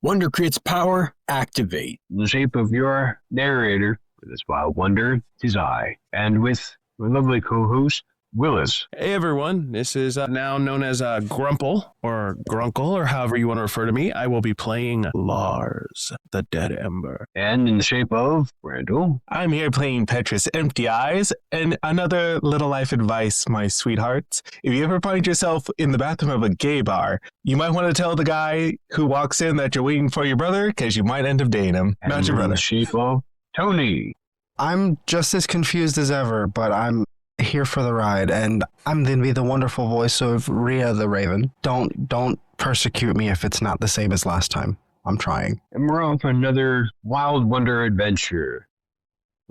Wonder creates power, activate. In the shape of your narrator, with this wild wonder, 'tis I, and with my lovely co-host, Willis. Hey everyone, this is now known as Grumple, or Grunkle, or however you want to refer to me. I will be playing Lars, the Dead Ember. And in the shape of Randall. I'm here playing Petrus Empty Eyes, and another little life advice, my sweethearts. If you ever find yourself in the bathroom of a gay bar, you might want to tell the guy who walks in that you're waiting for your brother, because you might end up dating him. And Not your brother. in the shape of Tony. I'm just as confused as ever, but I'm here for the ride, and I'm going to be the wonderful voice of Rhea the Raven. Don't persecute me if it's not the same as last time. I'm trying. And we're on for another wild wonder adventure.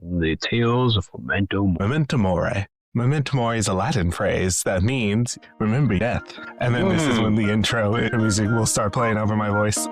The Tales of Memento Mori. Memento Mori. Memento Mori is a Latin phrase that means remember death. And then this is when the intro music will start playing over my voice.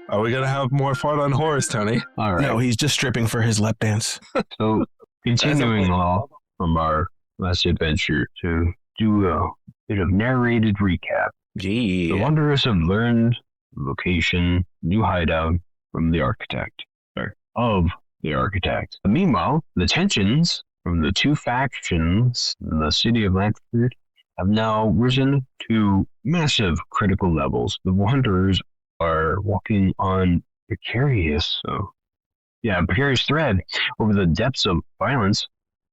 Are we going to have more fun on horse, Tony? All right. No, he's just stripping for his lap dance. So, continuing on from our last adventure to do a bit of narrated recap. The Yeah. Wanderers have learned the location, new hideout from the architect, or of the architect. Meanwhile, the tensions from the two factions in the city of Langford have now risen to massive critical levels. The Wanderers are walking on precarious thread over the depths of violence,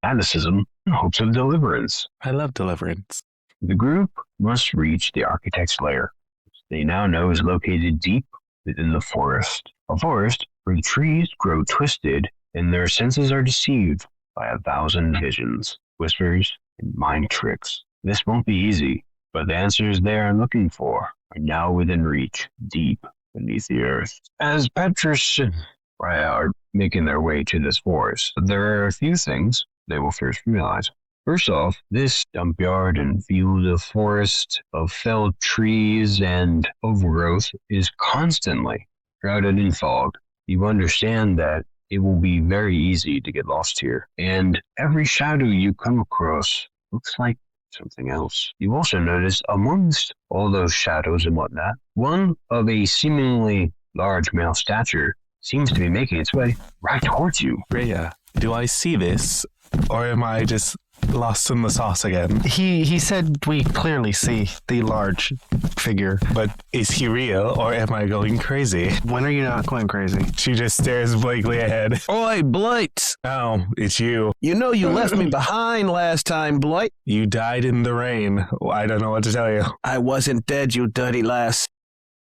fanaticism, and hopes of deliverance. I love deliverance. The group must reach the architect's lair, which they now know is located deep within the forest. A forest where the trees grow twisted and their senses are deceived by 1,000 visions, whispers, and mind tricks. This won't be easy, but the answers they are looking for are now within reach, deep beneath the earth. As Petrus and Rhea are making their way to this forest, there are a few things they will first realize. First off, this dump yard and field of forest of felled trees and overgrowth is constantly shrouded in fog. You understand that it will be very easy to get lost here, and every shadow you come across looks like something else. You also notice amongst all those shadows and whatnot, one of a seemingly large male stature seems to be making its way right towards you. Rhea, do I see this, or am I just lost in the sauce again? He said we clearly see the large figure. But is he real, or am I going crazy? When are you not going crazy? She just stares blankly ahead. Oi, Blight! Oh, it's you. You know you left me behind last time, Blight. You died in the rain. I don't know what to tell you. I wasn't dead, you dirty lass.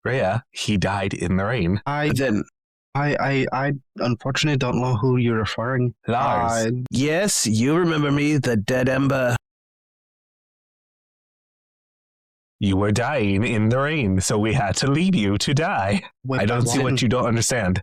Rhea, he died in the rain. I Then, unfortunately don't know who you're referring. Lars. yes, you remember me, the Dead Ember. You were dying in the rain, so we had to leave you to die. I don't see what you don't understand.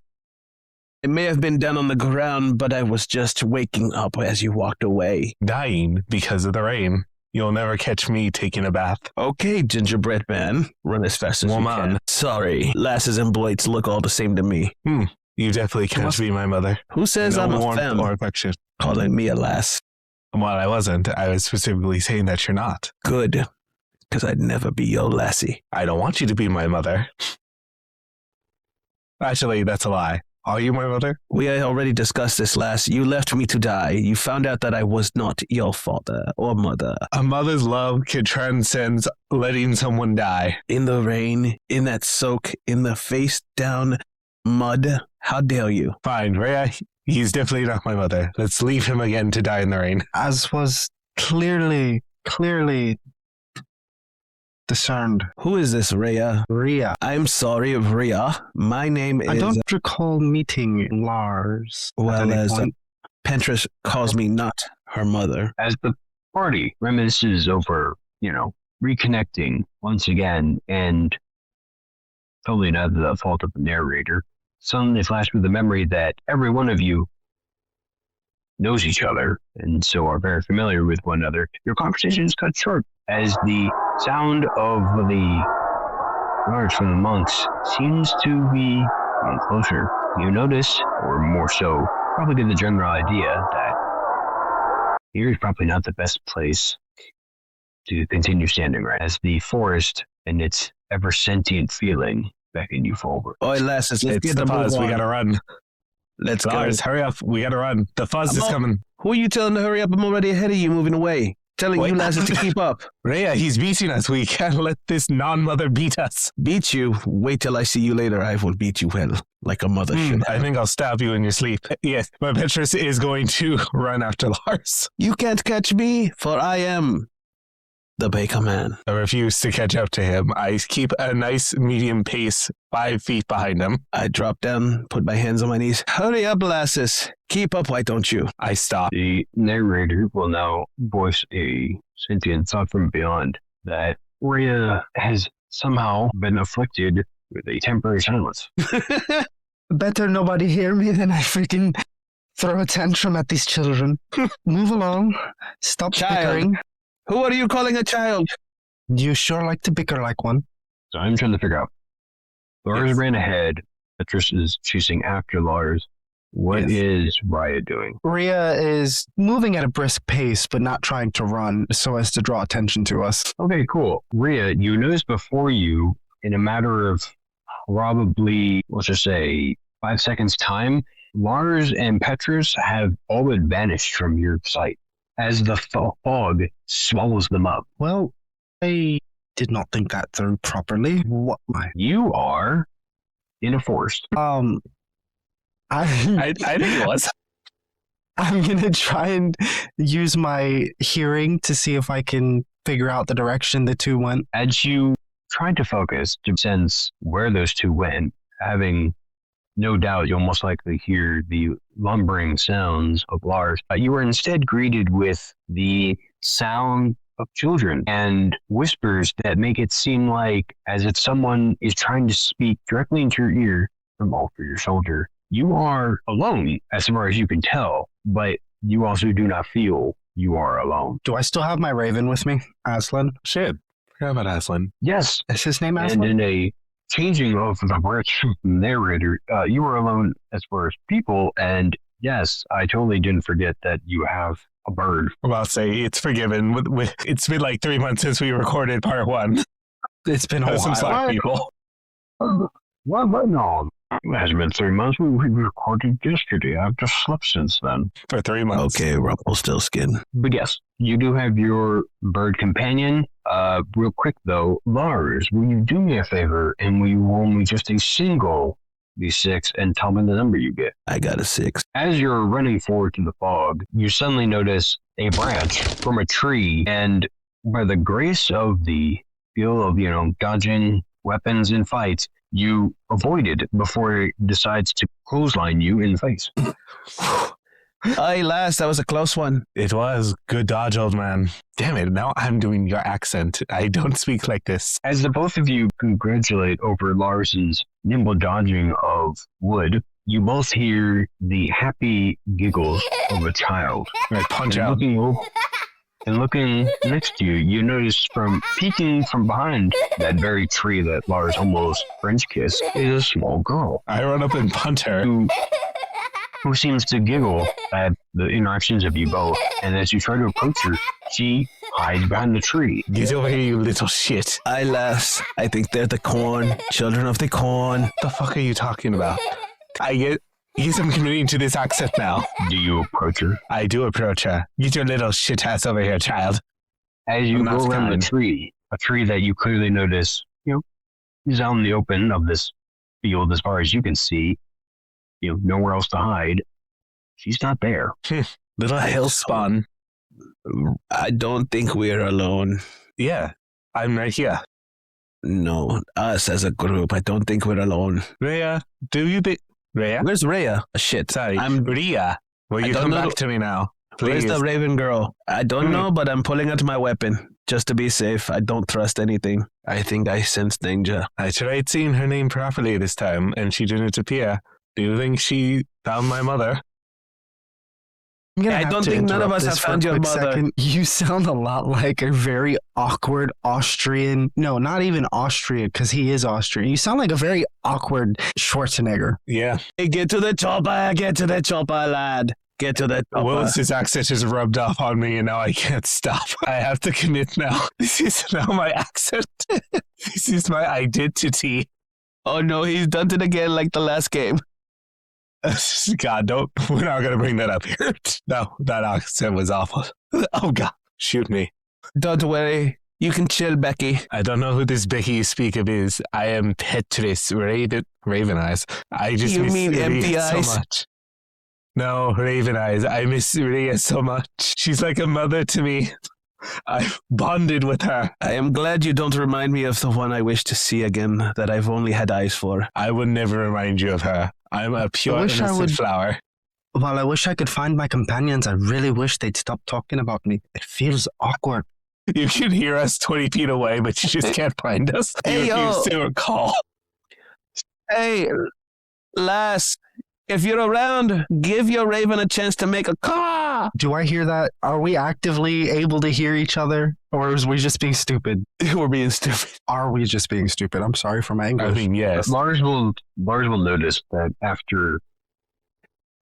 It may have been down on the ground, but I was just waking up as you walked away. Dying because of the rain. You'll never catch me taking a bath. Okay, gingerbread man, run as fast as you Woman. can. Sorry, lasses and blights look all the same to me. You definitely can't be my mother. Who says No I'm a warmth femme? or affection. Calling me a lass. Well, I wasn't. I was specifically saying that you're not. Good, because I'd never be your lassie. I don't want you to be my mother. Actually, that's a lie. Are you my mother? We already discussed this, lass. You left me to die. You found out that I was not your father or mother. A mother's love can transcend letting someone die. In the rain, in that soak, in the face down mud. How dare you? Fine, Rhea, he's definitely not my mother. Let's leave him again to die in the rain. As was clearly discerned. Who is this, Rhea? Rhea. I'm sorry, Rhea. My name is... I don't recall meeting Lars. at Well, any as point. Petrus calls me not her mother. As the party reminisces over, reconnecting once again, and totally not the fault of the narrator, suddenly flashed with the memory that every one of you knows each other and so are very familiar with one another, your conversation is cut short as the sound of the guards from the monks seems to be getting closer. You notice, or more so, probably get the general idea that here is probably not the best place to continue standing, right? As the forest and its ever sentient feeling beckon you forward. Oi, lasses, let's It's get the the fuzz. move We on. gotta run. Let's go. Lars, hurry up. We gotta run. The fuzz is coming. Who are you telling to hurry up? I'm already ahead of you, moving away. Telling Wait. you lasses to keep up. Rhea, he's beating us. We can't let this non-mother beat us. Beat you? Wait till I see you later. I will beat you well, like a mother should. I think I'll stab you in your sleep. Yes, but Petrus is going to run after Lars. You can't catch me, for I am the Baker Man. I refuse to catch up to him. I keep a nice medium pace 5 feet behind him. I drop down, put my hands on my knees. Hurry up, lasses. Keep up, why don't you? I stop. The narrator will now voice a sentient thought from beyond that Rhea has somehow been afflicted with a temporary silence. Better nobody hear me than I freaking throw a tantrum at these children. Move along. Stop bickering. Who are you calling a child? You sure like to bicker like one. So I'm trying to figure out. Lars Yes. ran ahead. Petrus is chasing after Lars. What is Rhea doing? Rhea is moving at a brisk pace, but not trying to run so as to draw attention to us. Okay, cool. Rhea, you notice before you, in a matter of probably, let's just say, 5 seconds time, Lars and Petrus have all but vanished from your sight as the fog swallows them up. Well, I did not think that through properly. What? You are in a forest. I think it was. I'm going to try and use my hearing to see if I can figure out the direction the two went. As you tried to focus to sense where those two went, having no doubt you'll most likely hear the lumbering sounds of Lars, you were instead greeted with the sound of children and whispers that make it seem like as if someone is trying to speak directly into your ear from over your shoulder. You are alone as far as you can tell, but you also do not feel you are alone. Do I still have my raven with me, Aslan? Shit. Forgot about Aslan. Yes, Is his name and Aslan? in a changing of the words from the narrator, you were alone as far as people, and yes, I totally didn't forget that you have a bird. Well, I'll say it's forgiven. It's been like 3 months since we recorded part 1. It's been a Some while. slack people. What? No, it hasn't been 3 months. We recorded yesterday. I've just slept since then. For 3 months. Okay, Rumpelstiltskin. But yes, you do have your bird companion. Real quick though, Lars, will you do me a favor and will you roll me just a single D6 and tell me the number you get? I got a 6. As you're running forward to the fog, you suddenly notice a branch from a tree, and by the grace of the skill of, dodging weapons in fights, you avoid it before it decides to clothesline you in the face. Aye, lass, that was a close one. It was. Good dodge, old man. Damn it, now I'm doing your accent. I don't speak like this. As the both of you congratulate over Lars's nimble dodging of wood, you both hear the happy giggles of a child. I punch And out. looking next to you, you notice from peeking from behind that very tree that Lars almost French kissed is a small girl I run up and punch her. who seems to giggle at the interactions of you both. And as you try to approach her, she hides behind the tree. Get over here, you little shit. Aye, lass, I think they're the corn, children of the corn. The fuck are you talking about? I guess I'm committing to this accent now. Do you approach her? I do approach her. Get your little shit ass over here, child. As you I'm go not around kind. the tree, a tree that you clearly notice, is out in the open of this field as far as you can see, nowhere else to hide. She's not there. Little hill spawn. I don't think we're alone. Yeah, I'm right here. No, us as a group, I don't think we're alone. Rhea, do you think... Rhea? Where's Rhea? Shit, Sorry, I'm... Rhea. Will I you don't come know- back to me now? Where's Please. the Raven girl? I don't know, but I'm pulling out my weapon. Just to be safe, I don't trust anything. I think I sense danger. I tried seeing her name properly this time, and she didn't appear. Do you think she found my mother? I'm gonna I have don't to think none of interrupt us this have for found a your quick mother. second. You sound a lot like a very awkward Austrian. No, not even Austrian, because he is Austrian. You sound like a very awkward Schwarzenegger. Yeah. Hey, get to the chopper, lad. Get to the chopper. Willis's accent has rubbed off on me, and now I can't stop. I have to commit now. This is now my accent. This is my identity. Oh no, he's done it again like the last game. God, we're not going to bring that up here. No, that accent was awful. Oh, God, shoot me. Don't worry. You can chill, Becky. I don't know who this Becky you speak of is. I am Petrus, Raven Eyes. I just You miss mean Rhea empty so eyes? much. No, Raven Eyes. I miss Rhea so much. She's like a mother to me. I've bonded with her. I am glad you don't remind me of the one I wish to see again that I've only had eyes for. I would never remind you of her. I'm a pure I wish I innocent would- flower. While I wish I could find my companions, I really wish they'd stop talking about me. It feels awkward. You can hear us 20 feet away, but you just can't find us. Hey, you yo. refuse to recall. Hey, lass, if you're around, give your raven a chance to make a caw. Do I hear that? Are we actively able to hear each other? Or is we just being stupid? We're being stupid. Are we just being stupid? I'm sorry for my English. I mean, yes. Lars will notice that after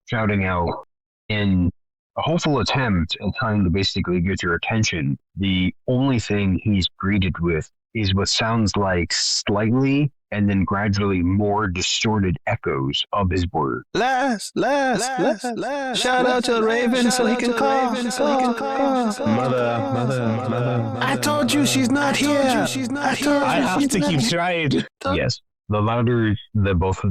shouting out in a hopeful attempt at trying to basically get your attention, the only thing he's greeted with is what sounds like slightly and then gradually more distorted echoes of his word. Lass. Shout out to the raven so he can caw. Mother. I told you she's not here. I have to keep trying. Yes. The louder the both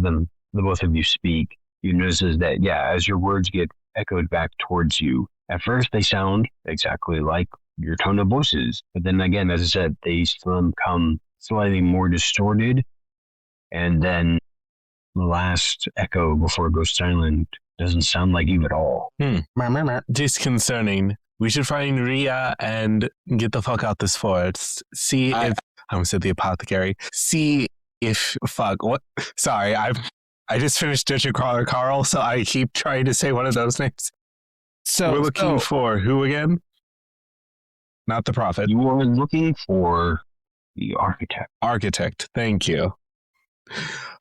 of you speak, you notice that, as your words get echoed back towards you, at first they sound exactly like your tone of voices. But then again, as I said, they become slightly more distorted. And then the last echo before it goes silent doesn't sound like you at all. Disconcerting. We should find Rhea and get the fuck out this forest. See if I almost said the apothecary. See if what? Sorry, I just finished Dungeon Crawler Carl, so I keep trying to say one of those names. So We're looking for who again? Not the prophet. You are looking for the architect. Architect. Thank you.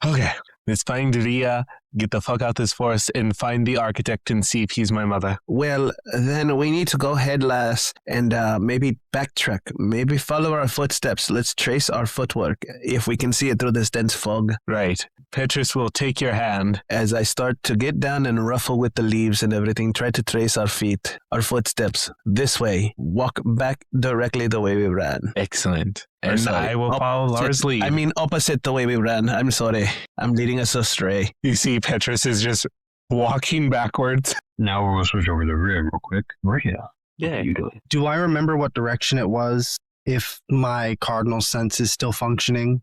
Okay, let's find Rhea, get the fuck out this forest, and find the architect and see if he's my mother. Well, then we need to go ahead, lass, and maybe backtrack. Maybe follow our footsteps. Let's trace our footwork, if we can see it through this dense fog. Right. Petrus will take your hand. As I start to get down and ruffle with the leaves and everything, try to trace our feet, our footsteps, this way. Walk back directly the way we ran. Excellent. Or And sorry, I will follow Lars' lead. I mean, opposite the way we ran. I'm sorry. I'm leading us astray. You see Petrus is just walking backwards. Now we're going to switch over to the rear real quick. Rhea, what are you doing? Do I remember what direction it was if my cardinal sense is still functioning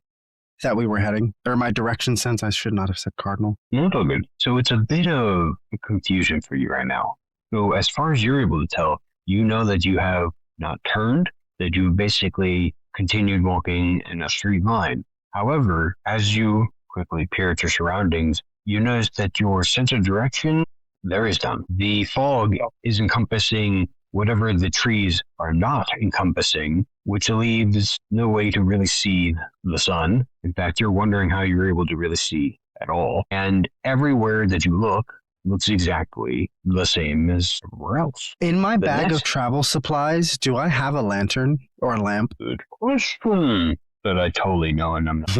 that we were heading? Or my direction sense, I should not have said cardinal. No, it's all good. So it's a bit of confusion for you right now. So as far as you're able to tell, you know that you have not turned, that you basically continued walking in a straight line. However, as you quickly peer at your surroundings, you notice that your sense of direction, there is none. The fog is encompassing whatever the trees are not encompassing, which leaves no way to really see the sun. In fact, you're wondering how you're able to really see at all. And everywhere that you look looks exactly the same as everywhere else. In my The bag of next- travel supplies, do I have a lantern or a lamp? Good question. That I totally know, and I'm not.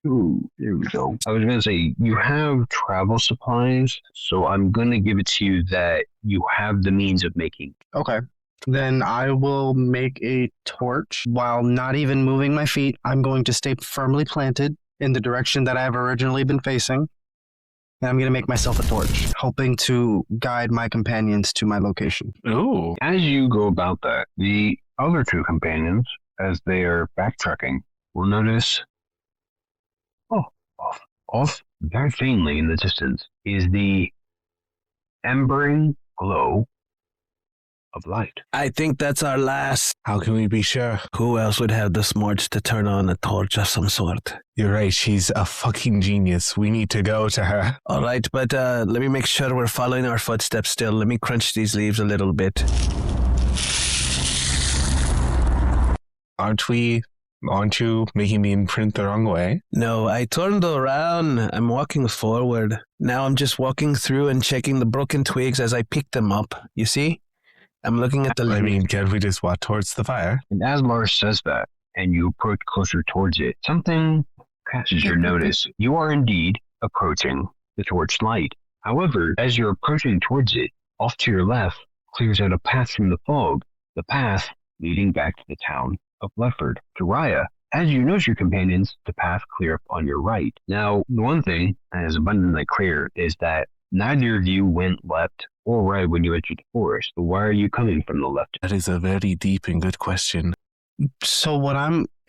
Ooh, there we go. I was going to say, you have travel supplies, so I'm going to give it to you that you have the means of making. Okay. Then I will make a torch while not even moving my feet. I'm going to stay firmly planted in the direction that I've originally been facing. And I'm going to make myself a torch, hoping to guide my companions to my location. Ooh. As you go about that, the other two companions, as they are backtracking, will notice, off very faintly in the distance, is the embering glow of light. I think that's our last. How can we be sure? Who else would have the smarts to turn on a torch of some sort? You're right. She's a fucking genius. We need to go to her. All right, but let me make sure we're following our footsteps still. Let me crunch these leaves a little bit. Aren't you making me imprint the wrong way? No, I turned around. I'm walking forward. Now I'm just walking through and checking the broken twigs as I pick them up. You see? I'm looking at the I leaves. mean, can't we just walk towards the fire? And as Lars says that, and you approach closer towards it, something catches your notice. You are indeed approaching the torch light. However, as you're approaching towards it, off to your left clears out a path from the fog, the path leading back to the town of Lefford. Jiraiya, as you notice your companions, the path clear up on your right. Now, the one thing that is abundantly clear is that neither of you went left or right when you entered the forest. But why are you coming from the left? That is a very deep and good question. So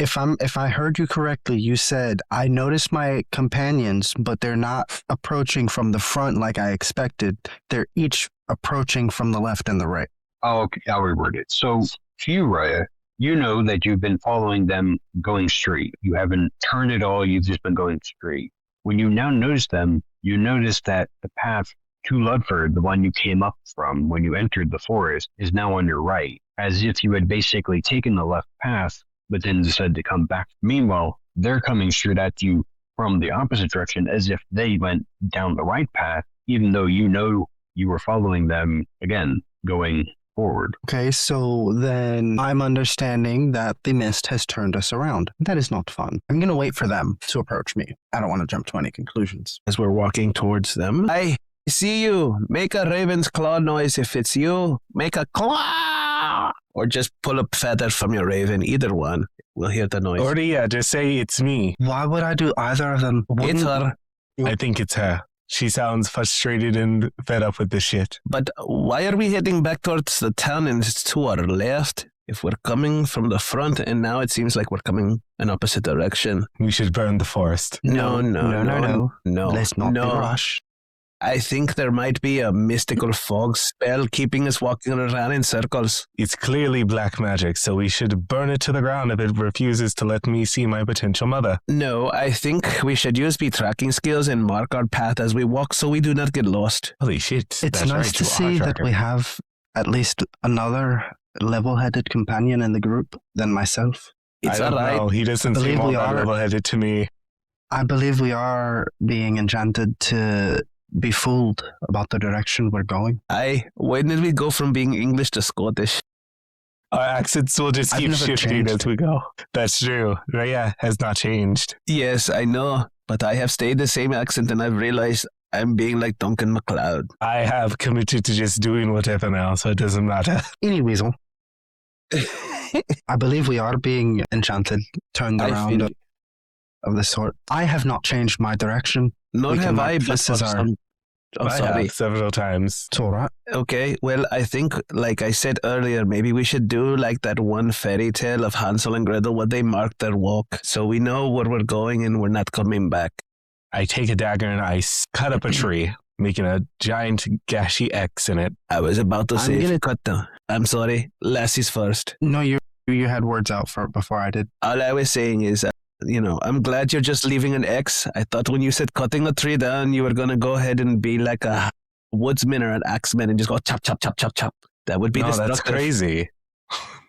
if I heard you correctly, you said I noticed my companions, but they're not approaching from the front like I expected. They're each approaching from the left and the right. Oh, okay, I'll reword it. So, to you, Raya, you know that you've been following them going straight. You haven't turned at all. You've just been going straight. When you now notice them, you notice that the path to Ludford, the one you came up from when you entered the forest, is now on your right, as if you had basically taken the left path, but then decided to come back. Meanwhile, they're coming straight at you from the opposite direction, as if they went down the right path, even though you know you were following them, again, going forward. Okay, so then I'm understanding that the mist has turned us around. That is not fun. I'm going to wait for them to approach me. I don't want to jump to any conclusions. As we're walking towards them, I see you. Make a raven's claw noise if it's you. Make a claw! Or just pull a feather from your raven. Either one. We'll hear the noise. Or yeah, just say it's me. Why would I do either of them? It's her. I think it's her. She sounds frustrated and fed up with this shit. But why are we heading back towards the town and it's to our left? If we're coming from the front and now it seems like we're coming in opposite direction. We should burn the forest. No. Let's not be rushed. I think there might be a mystical fog spell keeping us walking around in circles. It's clearly black magic, so we should burn it to the ground if it refuses to let me see my potential mother. No, I think we should use the tracking skills and mark our path as we walk so we do not get lost. Holy shit. It's nice to see that we have at least another level-headed companion in the group than myself. It's I don't alright. know. He doesn't seem all that level-headed to me. I believe we are being enchanted to be fooled about the direction we're going. When did we go from being English to Scottish? Our accents will just I've keep never shifting changed. as we go. That's true. Raya has not changed. Yes, I know, but I have stayed the same accent and I've realized I'm being like Duncan MacLeod. I have committed to just doing whatever now, so it doesn't matter. Any weasel. I believe we are being enchanted, turned around of the sort. I have not changed my direction. Nor We can have mark I, but this as our- Oh, I sorry. have several times. It's all right. Okay, well, I think, like I said earlier, maybe we should do like that one fairy tale of Hansel and Gretel, where they mark their walk, so we know where we're going and we're not coming back. I take a dagger and I cut up a tree, making a giant gashy X in it. I was about to I'm say, gonna- cut down. I'm sorry, lassies first. No, you had words out for before I did. All I was saying is, I'm glad you're just leaving an X. I thought when you said cutting a tree down, you were going to go ahead and be like a woodsman or an axeman and just go chop, chop, chop, chop, chop. That would be No, that's destructive. crazy.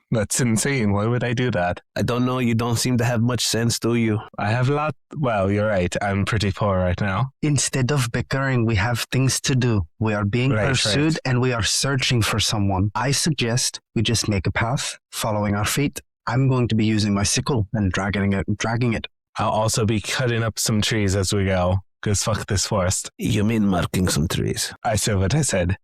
That's insane. Why would I do that? I don't know. You don't seem to have much sense, do you? I have well, you're right. I'm pretty poor right now. Instead of bickering, we have things to do. We are being Right, pursued and we are searching for someone. I suggest we just make a path, following our feet. I'm going to be using my sickle and dragging it. I'll also be cutting up some trees as we go, because fuck this forest. You mean marking some trees? I said what I said.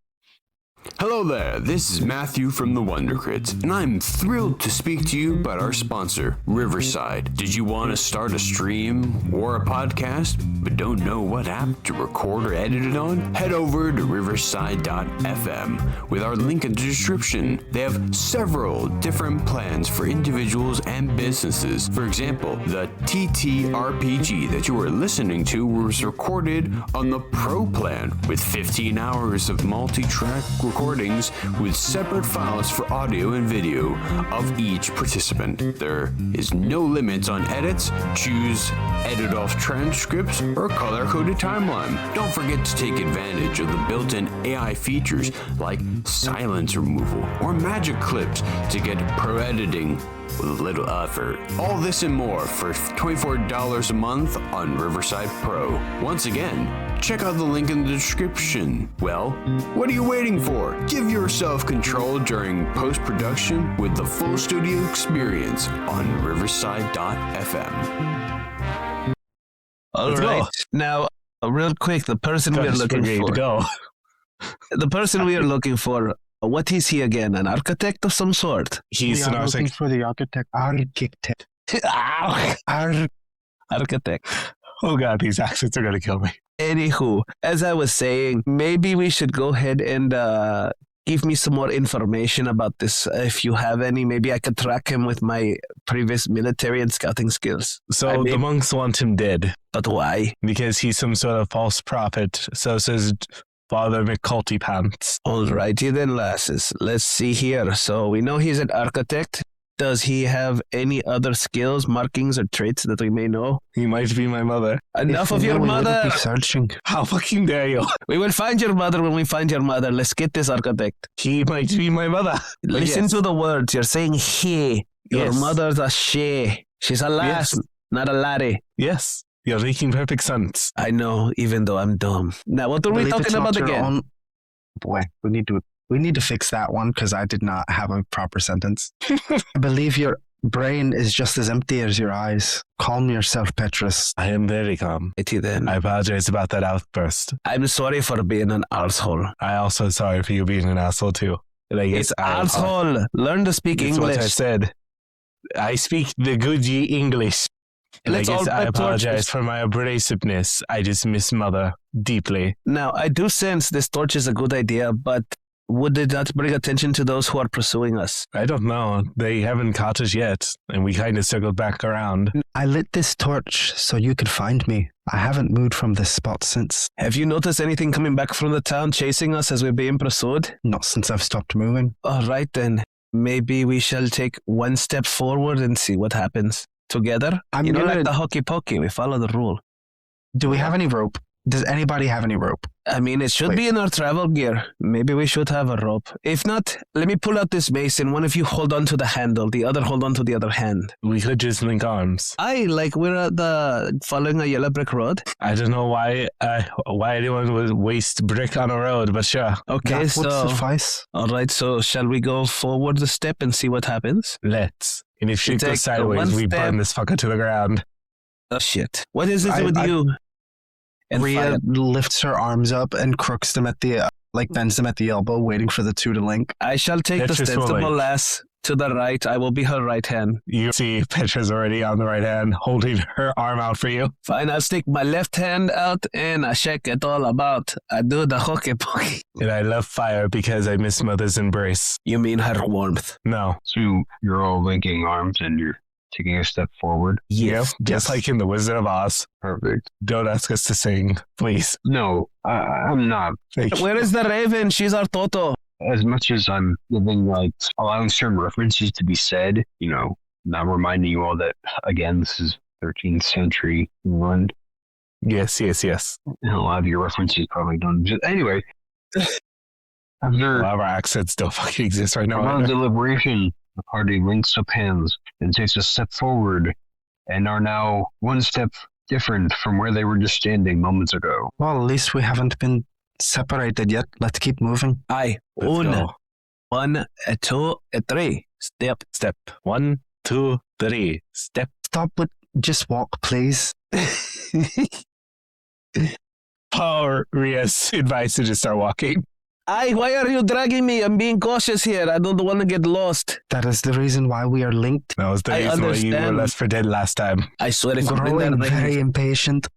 Hello there, this is Matthew from the Wonder Crits, and I'm thrilled to speak to you about our sponsor, Riverside. Did you want to start a stream or a podcast, but don't know what app to record or edit it on? Head over to riverside.fm with our link in the description. They have several different plans for individuals and businesses. For example, the TTRPG that you are listening to was recorded on the Pro plan with 15 hours of multi-track recordings with separate files for audio and video of each participant. There is no limits on edits. Choose edit off transcripts or color-coded timeline. Don't forget to take advantage of the built-in AI features like silence removal or magic clips to get pro editing with a little effort. All this and more for $24 a month on Riverside Pro. Once again, check out the link in the description. Well, what are you waiting for? Give yourself control during post-production with the full studio experience on riverside.fm. All right. Now, real quick, the person we're looking for. Go. The person we are looking for. What is he again? An architect of some sort? He's We an are looking architect. for the architect. Architect. Oh god, these accents are gonna kill me. Anywho, as I was saying, maybe we should go ahead and give me some more information about this. If you have any, maybe I could track him with my previous military and scouting skills. So the monks want him dead But why? because he's some sort of false prophet. So says Father McCulty Pants. Alrighty then, lasses. Let's see here. So we know he's an architect. Does he have any other skills, markings, or traits that we may know? He might be my mother. Enough of your mother. Be searching. How fucking dare you? We will find your mother when we find your mother. Let's get this architect. He might be my mother. Listen to the words. You're saying he. Your Yes. mother's a she. She's a lass, Yes. not a laddie. Yes, you're making perfect sense. I know, even though I'm dumb. Now, what are we Believe it's talking not about your again? own- Boy, we need to fix that one because I did not have a proper sentence. I believe your brain is just as empty as your eyes. Calm yourself, Petrus. I am very calm. Righty then. I apologize about that outburst. I'm sorry for being an arsehole. I also sorry for you being an asshole too. And I guess It's arsehole. Learn to speak That's what I English. said. I speak the good ye English. And Let's I guess all I pet apologize torches. for my abrasiveness. I just miss mother deeply. Now, I do sense this torch is a good idea, but would it not bring attention to those who are pursuing us? I don't know. They haven't caught us yet, and we kind of circled back around. I lit this torch so you could find me. I haven't moved from this spot since. Have you noticed anything coming back from the town chasing us as we're being pursued? Not since I've stopped moving. All right then. Maybe we shall take one step forward and see what happens. Together? I'm You know, gonna. like the hokey pokey, we follow the rule. Do we have any rope? Does anybody have any rope? I mean, it should Wait. be in our travel gear. Maybe we should have a rope. If not, let me pull out this mace and one of you hold on to the handle, the other hold on to the other hand. We could just link arms. Like we're at the following a yellow brick road. I don't know why anyone would waste brick on a road, but sure. Okay, That would so suffice. all right. So shall we go forward a step and see what happens? Let's. And if shit Take goes sideways, one we step. burn this fucker to the ground. Oh shit! What is this I- with I- you? And Rhea fire. lifts her arms up and crooks them at the, bends them at the elbow, waiting for the two to link. I shall take the Petrus will sensible link. lass to the right. I will be her right hand. You see Petra's already on the right hand, holding her arm out for you. Fine, I'll stick my left hand out and I check it all about. I do the hokey pokey. And I love fire because I miss mother's embrace. You mean her warmth? No. So you're all linking arms and you're taking a step forward. Yep. Just like in The Wizard of Oz. Perfect. Don't ask us to sing, please. No, I'm not. Thank you. Where is the raven? She's our Toto. As much as I'm giving, allowing certain references to be said, not reminding you all that, again, this is 13th century England. Yes. And a lot of your references probably don't exist. Anyway, A after lot of our accents don't fucking exist right a now. lot of deliberation, the party links up hands and takes a step forward and are now one step different from where they were just standing moments ago. Well, at least we haven't been separated yet. Let's keep moving. Aye. Let's go. 1, 2, 3. Step. Step 1, 2, 3. Step. Stop with just walk, please. Power Ria's advice to just start walking. Aye, why are you dragging me? I'm being cautious here. I don't want to get lost. That is the reason why we are linked. That was the I reason why you were understand. left for dead last time. I swear if I'm in Growing that very raven. impatient.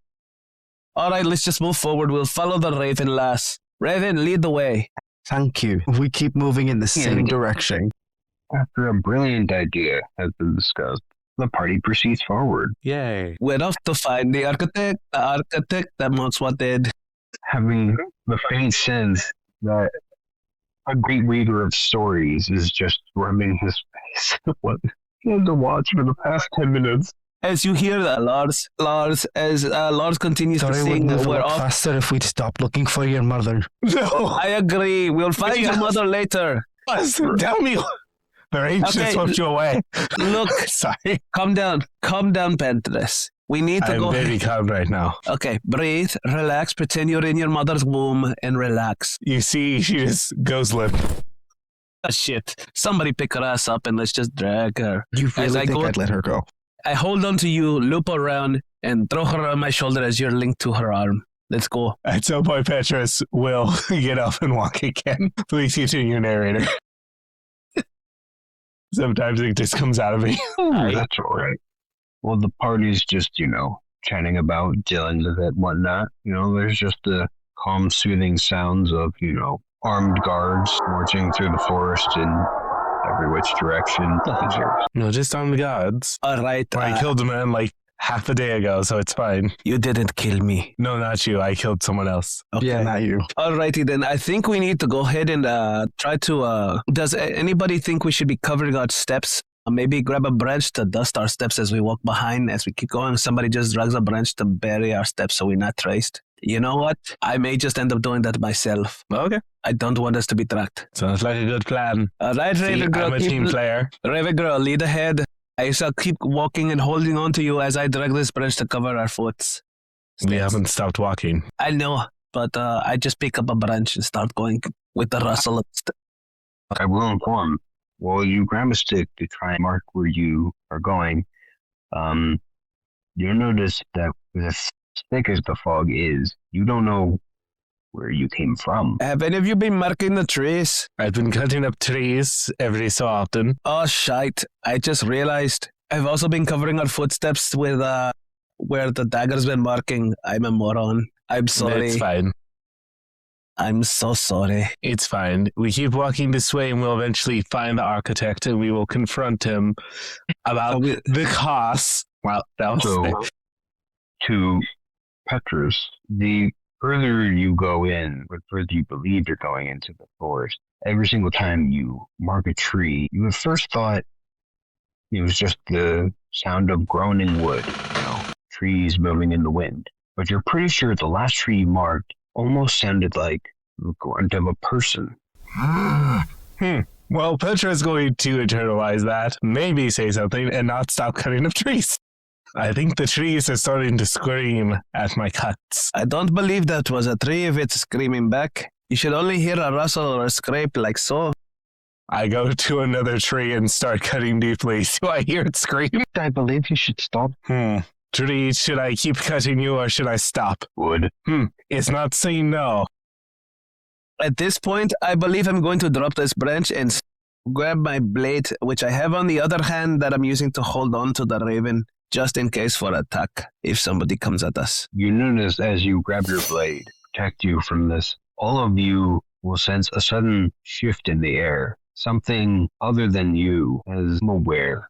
All right, let's just move forward. We'll follow the raven, lass. Raven, lead the way. Thank you. We keep moving in the same direction. After a brilliant idea has been discussed, the party proceeds forward. Yay. We're off to find the architect that most wanted. Having the faint sense that a great reader of stories is just rubbing his face. What he had to watch for the past 10 minutes. As you hear that, Lars, as Lars continues to Sorry, would sing, move a we're lot off. faster if we'd stop looking for your mother. No. I agree. We'll find your mother later. Tell me. The range just swept you away. Look, Sorry. calm down, Pentres. We need to I'm go. very calm right now. Okay, breathe, relax, pretend you're in your mother's womb, and relax. You see, she just goes limp. Oh, shit. Somebody pick her ass up and let's just drag her. You As really I think go- I'd let her go? I hold on to you, loop around, and throw her on my shoulder as you're linked to her arm. Let's go. At some point, Petrus will get up and walk again. Please continue, narrator. Sometimes it just comes out of me. That's all right. Well, the party's just, chatting about, dealing with it, whatnot. There's just the calm, soothing sounds of, armed guards marching through the forest in every which direction. No, just on the gods. All right. I killed a man like half a day ago, so it's fine. You didn't kill me. No, not you. I killed someone else. Okay. Yeah, not you. Alrighty then. I think we need to go ahead and try to. Does anybody think we should be covering our steps? Maybe grab a branch to dust our steps as we walk behind. As we keep going, somebody just drags a branch to bury our steps so we're not traced. You know what? I may just end up doing that myself. Okay. I don't want us to be tracked. Sounds like a good plan. All right, See, Raven Girl. I'm a team player. Raven Girl, lead ahead. I shall keep walking and holding on to you as I drag this branch to cover our foots. We haven't stopped walking. I know, but I just pick up a branch and start going with the rustle. I will inform. While you grab a stick to try and mark where you are going, you'll notice that as thick as the fog is, you don't know where you came from. Have any of you been marking the trees? I've been cutting up trees every so often. Oh, shite. I just realized I've also been covering our footsteps with where the dagger's been marking. I'm a moron. I'm sorry. It's fine. I'm so sorry. It's fine. We keep walking this way and we'll eventually find the architect and we will confront him about the costs. Well, that was So, to Petrus, the further you go in, the further you believe you're going into the forest, every single time you mark a tree, you at first thought it was just the sound of groaning wood, trees moving in the wind. But you're pretty sure the last tree you marked almost sounded like the grunt of a person. Well, Petra's going to internalize that, maybe say something, and not stop cutting up trees. I think the trees are starting to scream at my cuts. I don't believe that was a tree if it's screaming back. You should only hear a rustle or a scrape like so. I go to another tree and start cutting deeply. Do I hear it scream? I believe you should stop. Tree, should I keep cutting you or should I stop? Wood. It's not saying no. At this point, I believe I'm going to drop this branch and grab my blade, which I have on the other hand that I'm using to hold on to the raven, just in case for attack if somebody comes at us. You notice as you grab your blade to protect you from this, all of you will sense a sudden shift in the air. Something other than you as aware,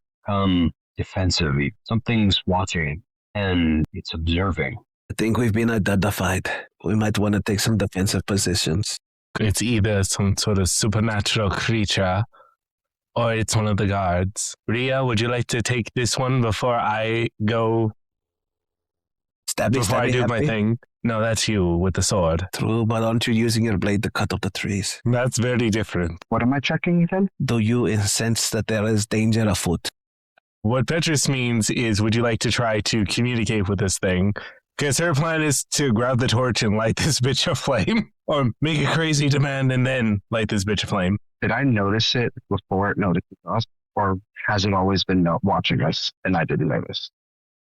defensive. Something's watching and it's observing. I think we've been identified. We might want to take some defensive positions. It's either some sort of supernatural creature or it's one of the guards. Ria, would you like to take this one before I go? Before I do my thing? No, that's you with the sword. True, but aren't you using your blade to cut up the trees? That's very different. What am I checking again? Do you sense that there is danger afoot? What Petrus means is, would you like to try to communicate with this thing? Because her plan is to grab the torch and light this bitch aflame, or make a crazy demand and then light this bitch aflame. Did I notice it before it noticed us, or has it always been watching us and I didn't notice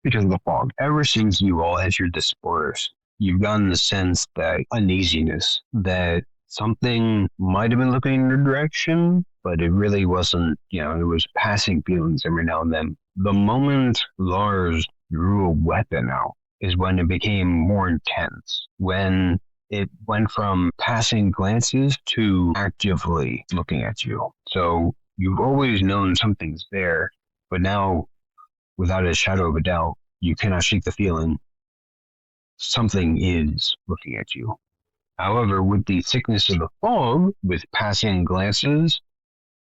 because of the fog? Ever since you all entered this forest, you've gotten the sense that uneasiness, that something might have been looking in your direction, but it really wasn't, it was passing feelings every now and then. The moment Lars drew a weapon out is when it became more intense, when it went from passing glances to actively looking at you. So you've always known something's there, but now, without a shadow of a doubt, you cannot shake the feeling something is looking at you. However, with the thickness of the fog, with passing glances,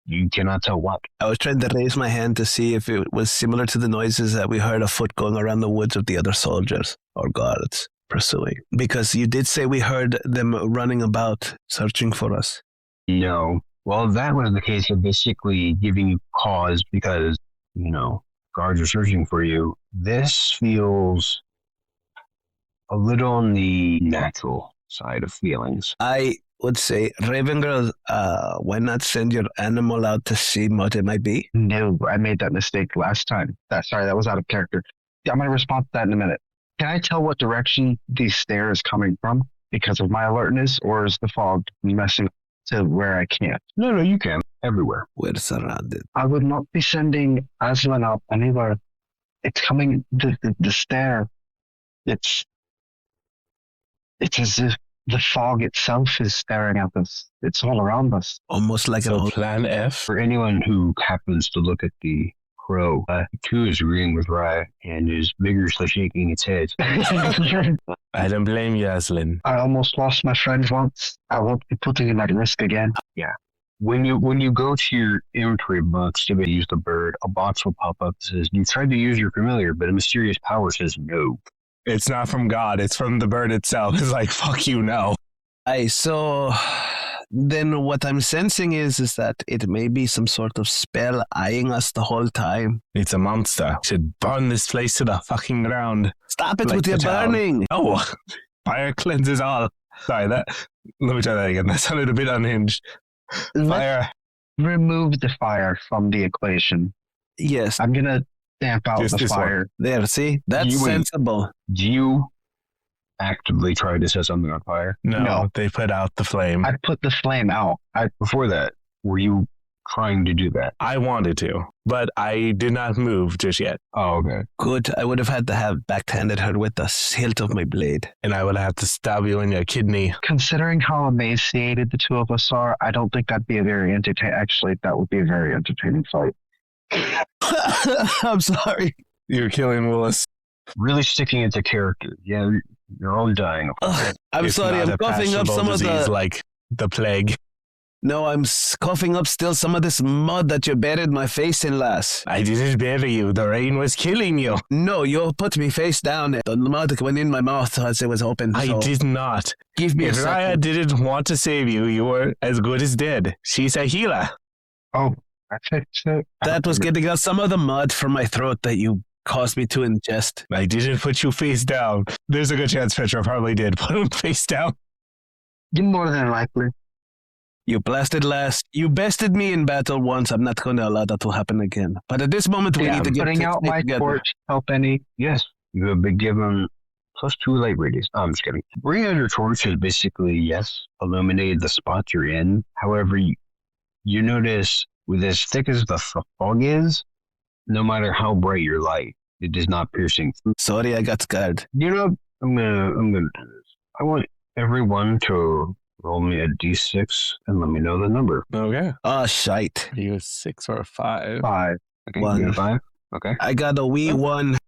you cannot tell what. I was trying to raise my hand to see if it was similar to the noises that we heard afoot going around the woods of the other soldiers or guards pursuing. Because you did say we heard them running about, searching for us. No. Well, that was the case of basically giving you cause because, guards are searching for you. This feels a little on the natural side of feelings. I would say, Raven Girl, why not send your animal out to see what it might be? No, I made that mistake last time. That was out of character. I'm going to respond to that in a minute. Can I tell what direction the stare is coming from because of my alertness, or is the fog messing to where I can't? No, you can. Everywhere. We're surrounded. I would not be sending Aslan up anywhere. It's coming, the stare. It's as if the fog itself is staring at us. It's all around us. Almost like So plan F. For anyone who happens to look at the crow, Q is agreeing with Raya and is vigorously shaking its head. I don't blame you, Aslan. I almost lost my friend once. I won't be putting him at risk again. Yeah. When you go to your inventory box to use the bird, a box will pop up that says, you tried to use your familiar, but a mysterious power says no. It's not from God. It's from the bird itself. It's like, fuck you, no. So then what I'm sensing is that it may be some sort of spell eyeing us the whole time. It's a monster. Should burn this place to the fucking ground. Stop it Like with your the town. burning. Oh, fire cleanses all. Sorry, let me try that again. That sounded a bit unhinged. Fire. Remove the fire from the equation. Yes. I'm going to stamp out Just the this one. fire. There, see? That's You wait. sensible. Do you actively try to set something on fire? No, they put out the flame. I put the flame out. Before that, were you trying to do that? I wanted to, but I did not move just yet. Oh, okay. Good. I would have had to have backhanded her with the hilt of my blade. And I would have to stab you in your kidney. Considering how emaciated the two of us are, I don't think that'd be a very entertaining. Actually, that would be a very entertaining fight. I'm sorry. You're killing Willis. Really sticking into character. Yeah, you're all dying. Ugh, I'm It's sorry. not I'm a coughing up fashionable some of disease the. like the plague. No, I'm coughing up still some of this mud that you buried my face in, lass. I didn't bury you. The rain was killing you. No, you put me face down. The mud went in my mouth as it was open. I so did not. Give me a If Raya second. didn't want to save you, you were as good as dead. She's a healer. Oh, I fixed it. That was getting out some of the mud from my throat that you caused me to ingest. I didn't put you face down. There's a good chance Petra probably did put him face down. You're more than likely. You blasted lass. You bested me in battle once. I'm not going to allow that to happen again. But at this moment, we Yeah, need to I'm get putting out my together. torch. Help any. Yes, you have been given +2 light radius. I'm just kidding. Bringing out your torch is basically, yes, illuminated the spot you're in. However, you notice with as thick as the fog is, no matter how bright your light, it is not piercing through. Sorry, I got scared. I'm gonna do this. I want everyone to roll me a d6 and let me know the number. Okay. Oh, shite. Are you a 6 or a 5? 5. Okay, One. you got a 5? Okay. I got a wee one.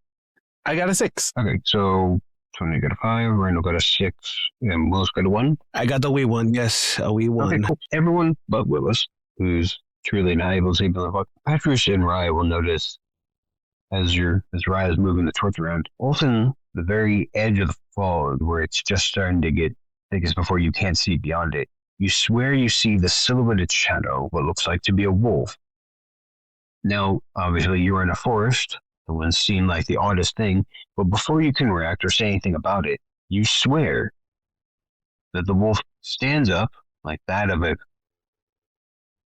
I got a 6. Okay, so Tony got a 5, Randall got a 6, and Willis got a 1. I got a wee one. Yes, a wee one. Okay, cool. Everyone but Willis, who's truly not able to see the fuck. Patrice and Raya will notice as Raya is moving the torch around. Often, the very edge of the fog, where it's just starting to get thickest before you can't see beyond it, you swear you see the silhouetted shadow, what looks like to be a wolf. Now, obviously, you're in a forest. The one seemed like the oddest thing, but before you can react or say anything about it, you swear that the wolf stands up like that of a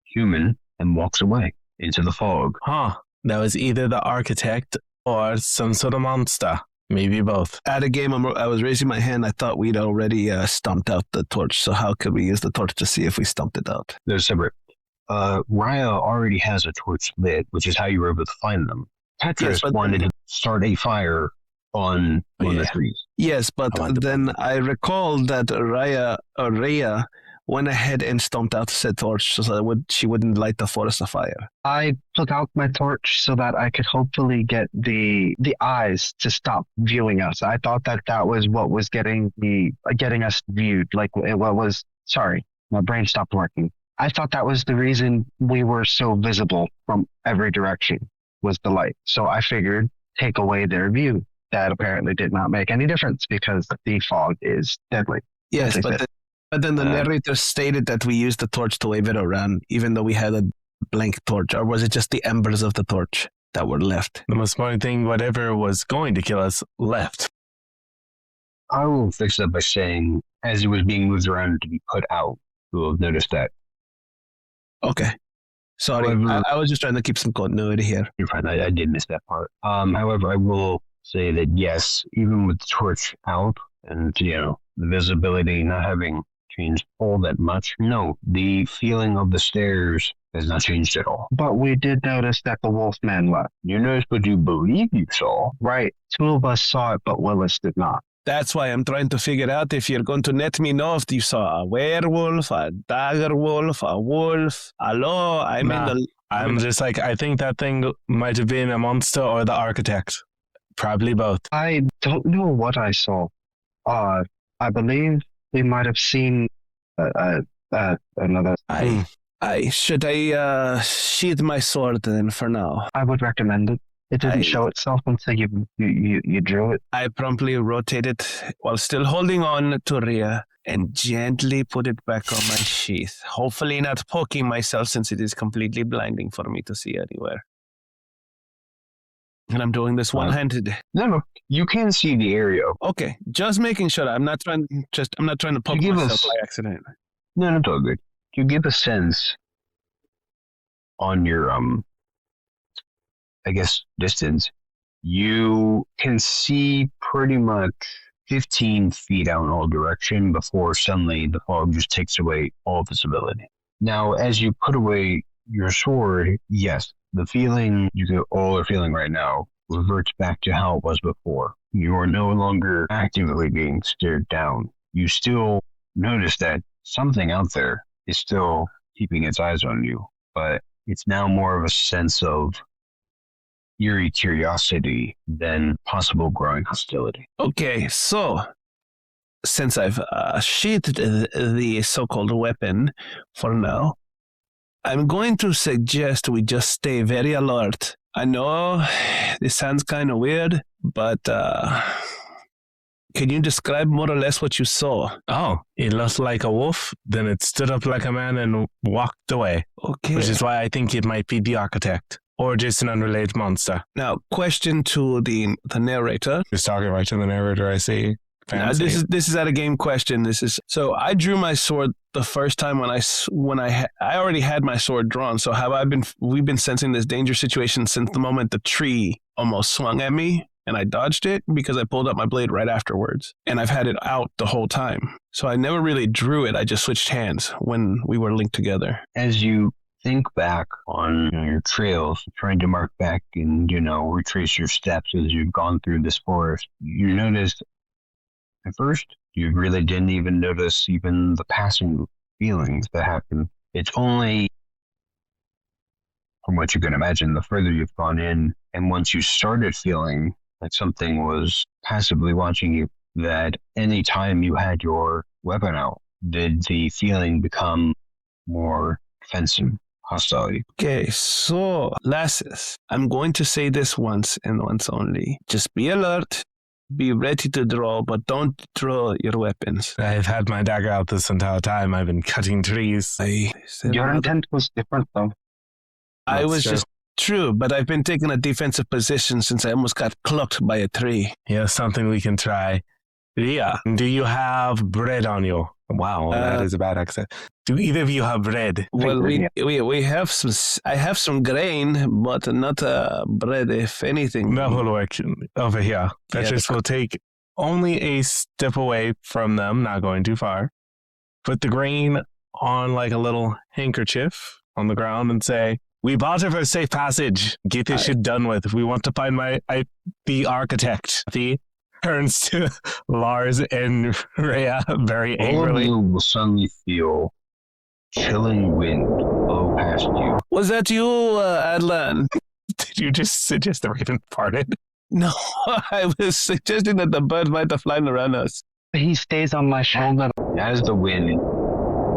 human and walks away into the fog. Huh. That was either the architect or some sort of monster. Maybe both. At a game, I was raising my hand. I thought we'd already stumped out the torch. So how could we use the torch to see if we stumped it out? They're separate. Raya already has a torch lit, which is how you were able to find them. Petrus wanted to start a fire on one of the trees. Yes, but then I recalled that Raya went ahead and stomped out said torch so that she wouldn't light the forest afire. I took out my torch so that I could hopefully get the eyes to stop viewing us. I thought that was what was getting us viewed. Like sorry, my brain stopped working. I thought that was the reason we were so visible from every direction was the light. So I figured take away their view. That apparently did not make any difference because the fog is deadly. Yes, but then the narrator stated that we used the torch to wave it around, even though we had a blank torch. Or was it just the embers of the torch that were left? The most important thing, whatever was going to kill us, left. I will fix that by saying, as it was being moved around to be put out, you will have noticed that. Okay. Sorry, I was just trying to keep some continuity here. You're fine. I did miss that part. However, I will say that yes, even with the torch out and, the visibility not having changed all that much, no, the feeling of the stairs has not changed at all. But we did notice that the wolfman left. You noticed what you believe you saw. Right. 2 of us saw it, but Willis did not. That's why I'm trying to figure out if you're going to let me know if you saw a werewolf, a dagger wolf, a wolf. Hello, I'm just like, I think that thing might have been a monster or the architect. Probably both. I don't know what I saw. I believe we might have seen another. Should I sheath my sword then for now? I would recommend it. It didn't show itself until you drew it. I promptly rotated while still holding on to Rhea and gently put it back on my sheath, hopefully not poking myself since it is completely blinding for me to see anywhere. And I'm doing this one-handed. No, you can see the area. Okay, just making sure. I'm not trying to poke myself by accident. No, it's all good. You give a sense on your distance. You can see pretty much 15 feet out in all direction before suddenly the fog just takes away all visibility. Now, as you put away your sword, yes, the feeling you all are feeling right now reverts back to how it was before. You are no longer actively being stared down. You still notice that something out there is still keeping its eyes on you, but it's now more of a sense of eerie curiosity than possible growing hostility. Okay, so since I've sheathed the so-called weapon for now, I'm going to suggest we just stay very alert. I know this sounds kind of weird, but can you describe more or less what you saw? Oh, it looked like a wolf, then it stood up like a man and walked away. Okay. Which is why I think it might be the architect. Or just an unrelated monster. Now, question to the narrator. Just talking right to the narrator, I see. Now, this is at a game question. So I drew my sword the first time when I already had my sword drawn. So we've been sensing this danger situation since the moment the tree almost swung at me and I dodged it because I pulled up my blade right afterwards. And I've had it out the whole time. So I never really drew it. I just switched hands when we were linked together. As you think back on your trails, trying to mark back and, retrace your steps as you've gone through this forest, you noticed at first you really didn't even notice even the passing feelings that happen. It's only, from what you can imagine, the further you've gone in, and once you started feeling like something was passively watching you, that any time you had your weapon out, did the feeling become more defensive. Hostility. Okay, so lasses, I'm going to say this once and once only. Just be alert, be ready to draw, but don't draw your weapons. I've had my dagger out this entire time. I've been cutting trees. Your intent was different, though. I was just true, but I've been taking a defensive position since I almost got clucked by a tree. Yeah, something we can try. Ria, do you have bread on you? Wow, that is a bad accent. Do either of you have bread? Well, we have some. I have some grain, but not bread. If anything, that will work over here. That just will take only a step away from them, not going too far. Put the grain on like a little handkerchief on the ground and say, "We bought it for safe passage. Get this shit done with. We want to find the architect." turns to Lars and Rhea very All of angrily. you will suddenly feel chilling wind blow past you. Was that you, Adlan? Did you just suggest the Raven farted? No, I was suggesting that the bird might have flown around us. He stays on my shoulder. As the wind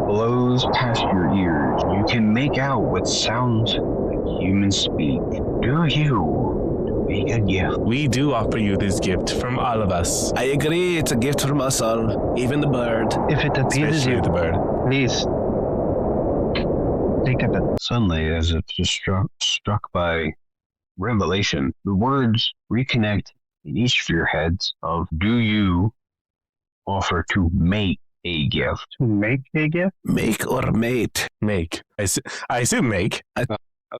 blows past your ears, you can make out what sounds like humans speak. Do you make a gift? We do offer you this gift from all of us, I agree, it's a gift from us all, even the bird. If it appeases especially you, the bird. please take a bit. Suddenly, as if just struck by revelation, the words reconnect in each of your heads of do you offer to make a gift? To make a gift? Make or mate? Make. I assume make.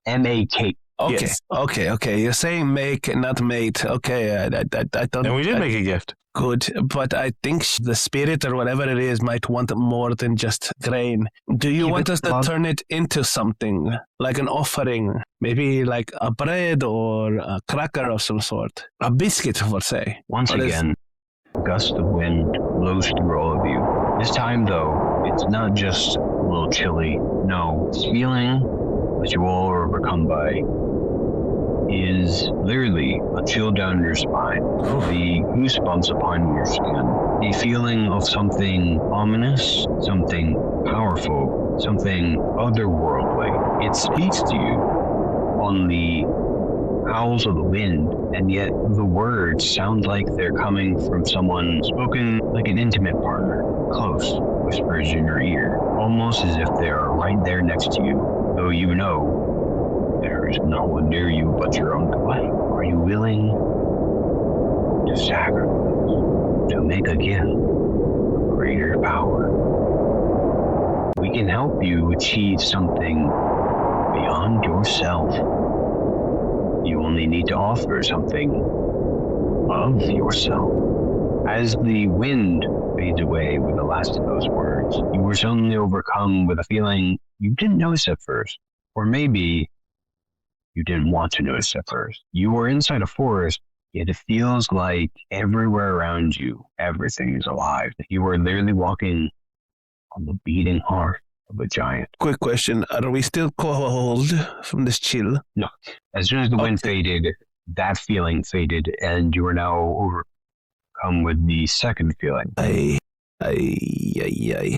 M-A-K. Okay, Yes. okay. You're saying make, not mate. Okay, I don't... And we did make a gift. Good, but I think the spirit or whatever it is might want more than just grain. Do you Keep want it us to plug- turn it into something, like an offering? Maybe like a bread or a cracker of some sort? A biscuit, for say. Once What is- again, a gust of wind blows through all of you. This time, though, it's not just a little chilly. No, this feeling that you all are overcome by is literally a chill down your spine, the goosebumps upon your skin, a feeling of something ominous, something powerful, something otherworldly. It speaks to you on the howls of the wind, and yet the words sound like they're coming from someone spoken like an intimate partner, close, whispers in your ear, almost as if they are right there next to you, though you know there is no one near you but your own life. Are you willing to sacrifice, to make a gift of greater power? We can help you achieve something beyond yourself. You only need to offer something of yourself. As the wind fades away with the last of those words, you were suddenly overcome with a feeling you didn't notice at first. Or maybe you didn't want to notice at first. You were inside a forest, yet it feels like everywhere around you, everything is alive. You are literally walking on the beating heart of a giant. Quick question, are we still cold from this chill? No. As soon as the wind faded, that feeling faded, and you are now overcome with the second feeling. Ay. You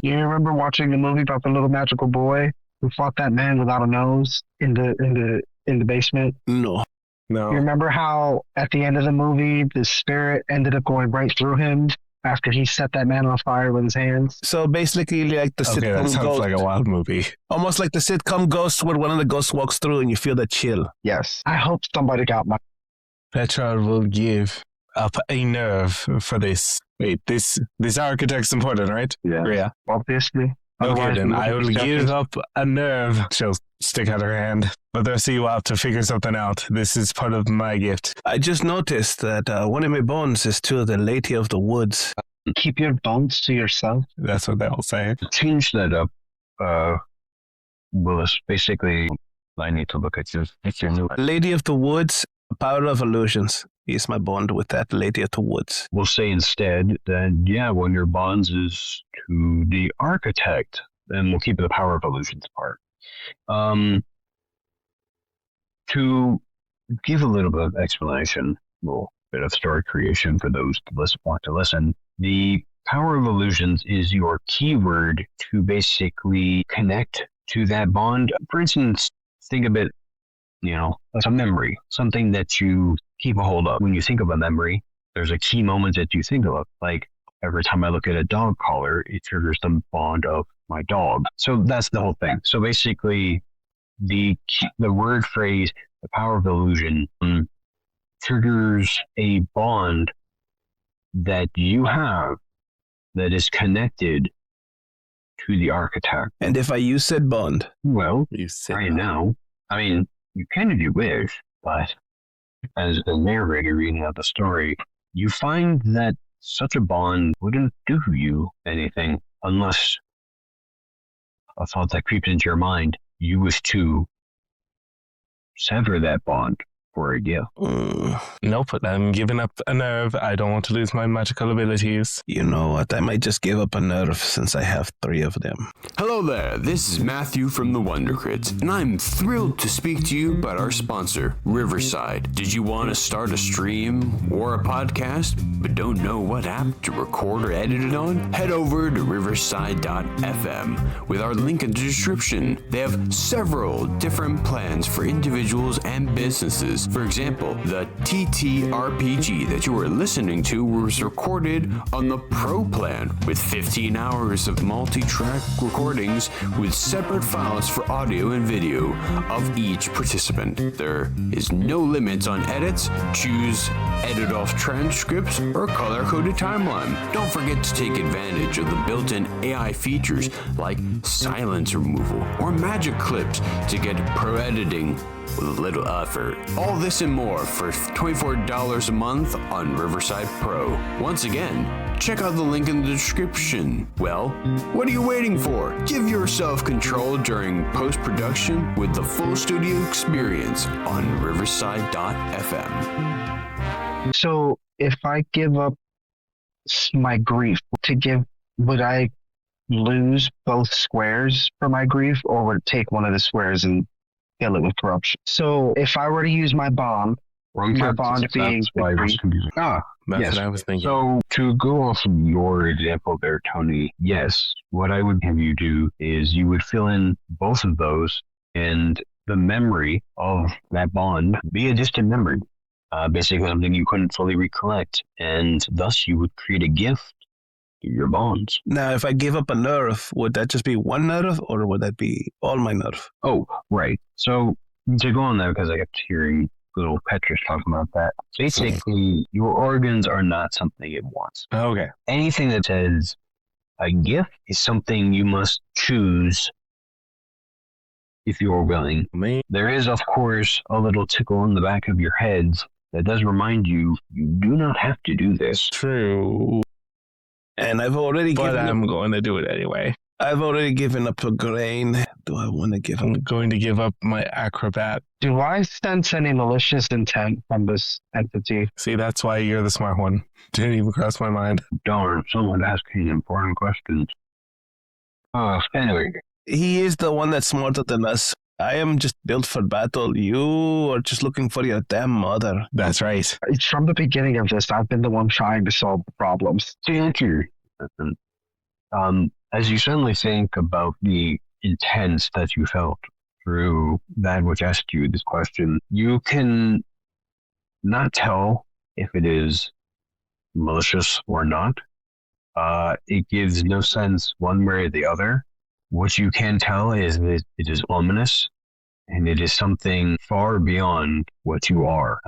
remember watching the movie about the little magical boy who fought that man without a nose in the basement? No. No. You remember how at the end of the movie the spirit ended up going right through him after he set that man on fire with his hands? So basically like the Okay, that sitcom sounds Ghost. like a wild movie. Almost like the sitcom Ghost where one of the ghosts walks through and you feel the chill. Yes. I hope somebody got my... Petrarch will give up a nerve for this. Wait, this architect's important, right? Yeah. Yeah. Obviously. Okay, Otherwise, then we I will wouldn't be give stepping. up a nerve. She'll stick out her hand. But the rest of you out to figure something out. This is part of my gift. I just noticed that one of my bones is to the Lady of the Woods. Keep your bones to yourself. That's what they'll say. Change that up, Willis. Basically, I need to look at your new. Lady of the Woods, Power of Illusions. Is my bond with that Lady of the Woods. We'll say instead that, yeah, one of your bonds is to the architect, and we'll keep the power of illusions part. To give a little bit of explanation, a little bit of story creation for those who want to listen, the power of illusions is your keyword to basically connect to that bond. For instance, think of it, as a memory, something that you keep a hold of. When you think of a memory, there's a key moment that you think of. Like every time I look at a dog collar, it triggers the bond of my dog. So that's the whole thing. So basically, the word phrase, the power of illusion, triggers a bond that you have that is connected to the architect. And if I use said bond, Well, You said right now, I mean, you can if you wish, but as a narrator reading out the story, you find that such a bond wouldn't do you anything unless a thought that creeps into your mind, you wish to sever that bond for a gift. Nope, I'm giving up a nerve. I don't want to lose my magical abilities. You know what? I might just give up a nerve since I have 3 of them. Hello there, this is Matthew from the Wonder Crits, and I'm thrilled to speak to you about our sponsor, Riverside. Did you want to start a stream or a podcast, but don't know what app to record or edit it on? Head over to riverside.fm with our link in the description. They have several different plans for individuals and businesses. For example, the TTRPG that you are listening to was recorded on the Pro plan with 15 hours of multi-track recordings with separate files for audio and video of each participant. There is no limits on edits. Choose edit off transcripts or color-coded timeline. Don't forget to take advantage of the built-in AI features like silence removal or magic clips to get pro editing with a little effort. All this and more for $24 a month on Riverside Pro. Once again, check out the link in the description. Well, what are you waiting for? Give yourself control during post-production with the full studio experience on riverside.fm. So if I give up my grief would I lose both squares for my grief, or would it take one of the squares and fill it with corruption? So if I were to use my bond, my bond being why it was confusing. That's yes. what I was thinking. So to go off of your example there, Tony, yes, what I would have you do is you would fill in both of those, and the memory of that bond be a distant memory, basically something you couldn't fully recollect, and thus you would create a gift to your bonds. Now, if I give up a nerve, would that just be one nerve, or would that be all my nerve? Oh, right. So to go on there, because I kept hearing little Petrus talking about that. Basically, your organs are not something it wants. Okay. Anything that says a gift is something you must choose if you're willing. Me? There is, of course, a little tickle in the back of your heads that does remind you do not have to do this. True. And I've already But given I'm going to do it anyway. I've already given up a grain. Do I want to give I'm up? going to give up my acrobat. do I sense any malicious intent from this entity? See, that's why you're the smart one. Didn't even cross my mind. Darn, someone asking important questions. Anyway, He is the one that's smarter than us. I am just built for battle. You are just looking for your damn mother. That's right. It's from the beginning of this, I've been the one trying to solve the problems. to answer, as you suddenly think about the intent that you felt through that which asked you this question, you can not tell if it is malicious or not. It gives no sense one way or the other. What you can tell is that it is ominous, and it is something far beyond what you are.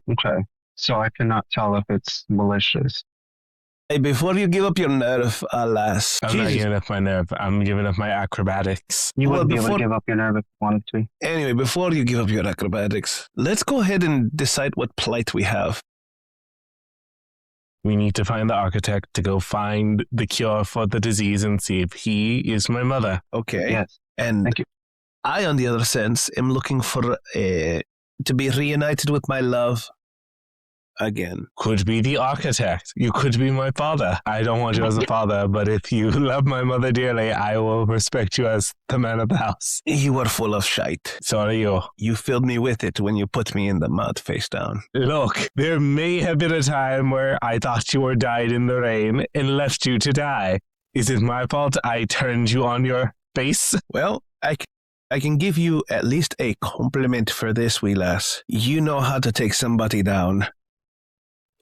Okay. So I cannot tell if it's malicious. Hey, before you give up your nerve, alas. I'm not giving up my nerve. I'm giving up my acrobatics. You Well, wouldn't be able before- to give up your nerve if you wanted to. Anyway, before you give up your acrobatics, let's go ahead and decide what plight we have. We need to find the architect to go find the cure for the disease and see if he is my mother. Okay. Yes. And Thank you. I, on the other sense, am looking for to be reunited with my love again. Could be the architect. You could be my father. I don't want you as a father, but if you love my mother dearly, I will respect you as the man of the house. You are full of shite. So are you. You filled me with it when you put me in the mud face down. Look, there may have been a time where I thought you were died in the rain and left you to die. Is it my fault I turned you on your face? Well, I can give you at least a compliment for this, wee lass. You know how to take somebody down.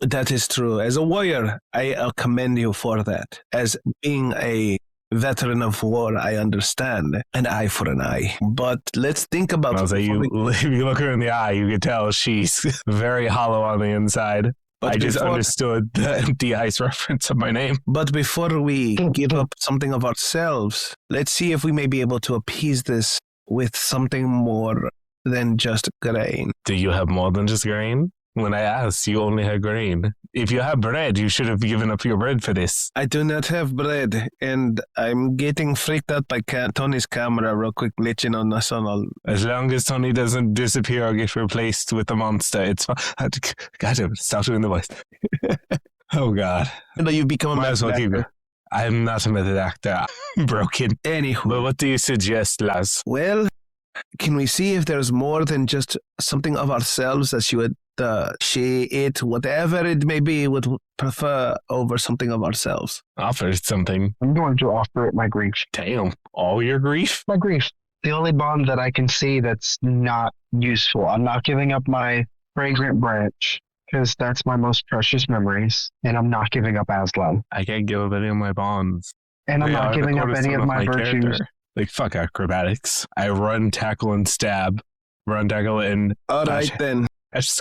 That is true. As a warrior, I commend you for that. As being a veteran of war, I understand an eye for an eye. But let's think about... I'll say if you look her in the eye, you can tell she's very hollow on the inside. But I just before- understood the empty ice reference of my name. But before we give up something of ourselves, let's see if we may be able to appease this with something more than just grain. Do you have more than just grain? When I asked, you only had grain. If you have bread, you should have given up your bread for this. I do not have bread, and I'm getting freaked out by Tony's camera real quick glitching on us on all. As long as Tony doesn't disappear or get replaced with a monster, it's fine. God, stop doing the voice. Oh, God. No, you become a Might as well keep it. I'm not a method actor. I'm broken. Anywho. But what do you suggest, Laz? Well, can we see if there's more than just something of ourselves that you would, she, it, whatever it may be, would prefer over something of ourselves? Offer something. I'm going to offer it my grief. Damn. All your grief? My grief. The only bond that I can see that's not useful. I'm not giving up my fragrant branch because that's my most precious memories. And I'm not giving up Aslan. I can't give up any of my bonds. And I'm They not are the giving up any cornerstone of my virtues. character. Like, fuck acrobatics. I run, tackle, and stab. Run, tackle, and... All right, then.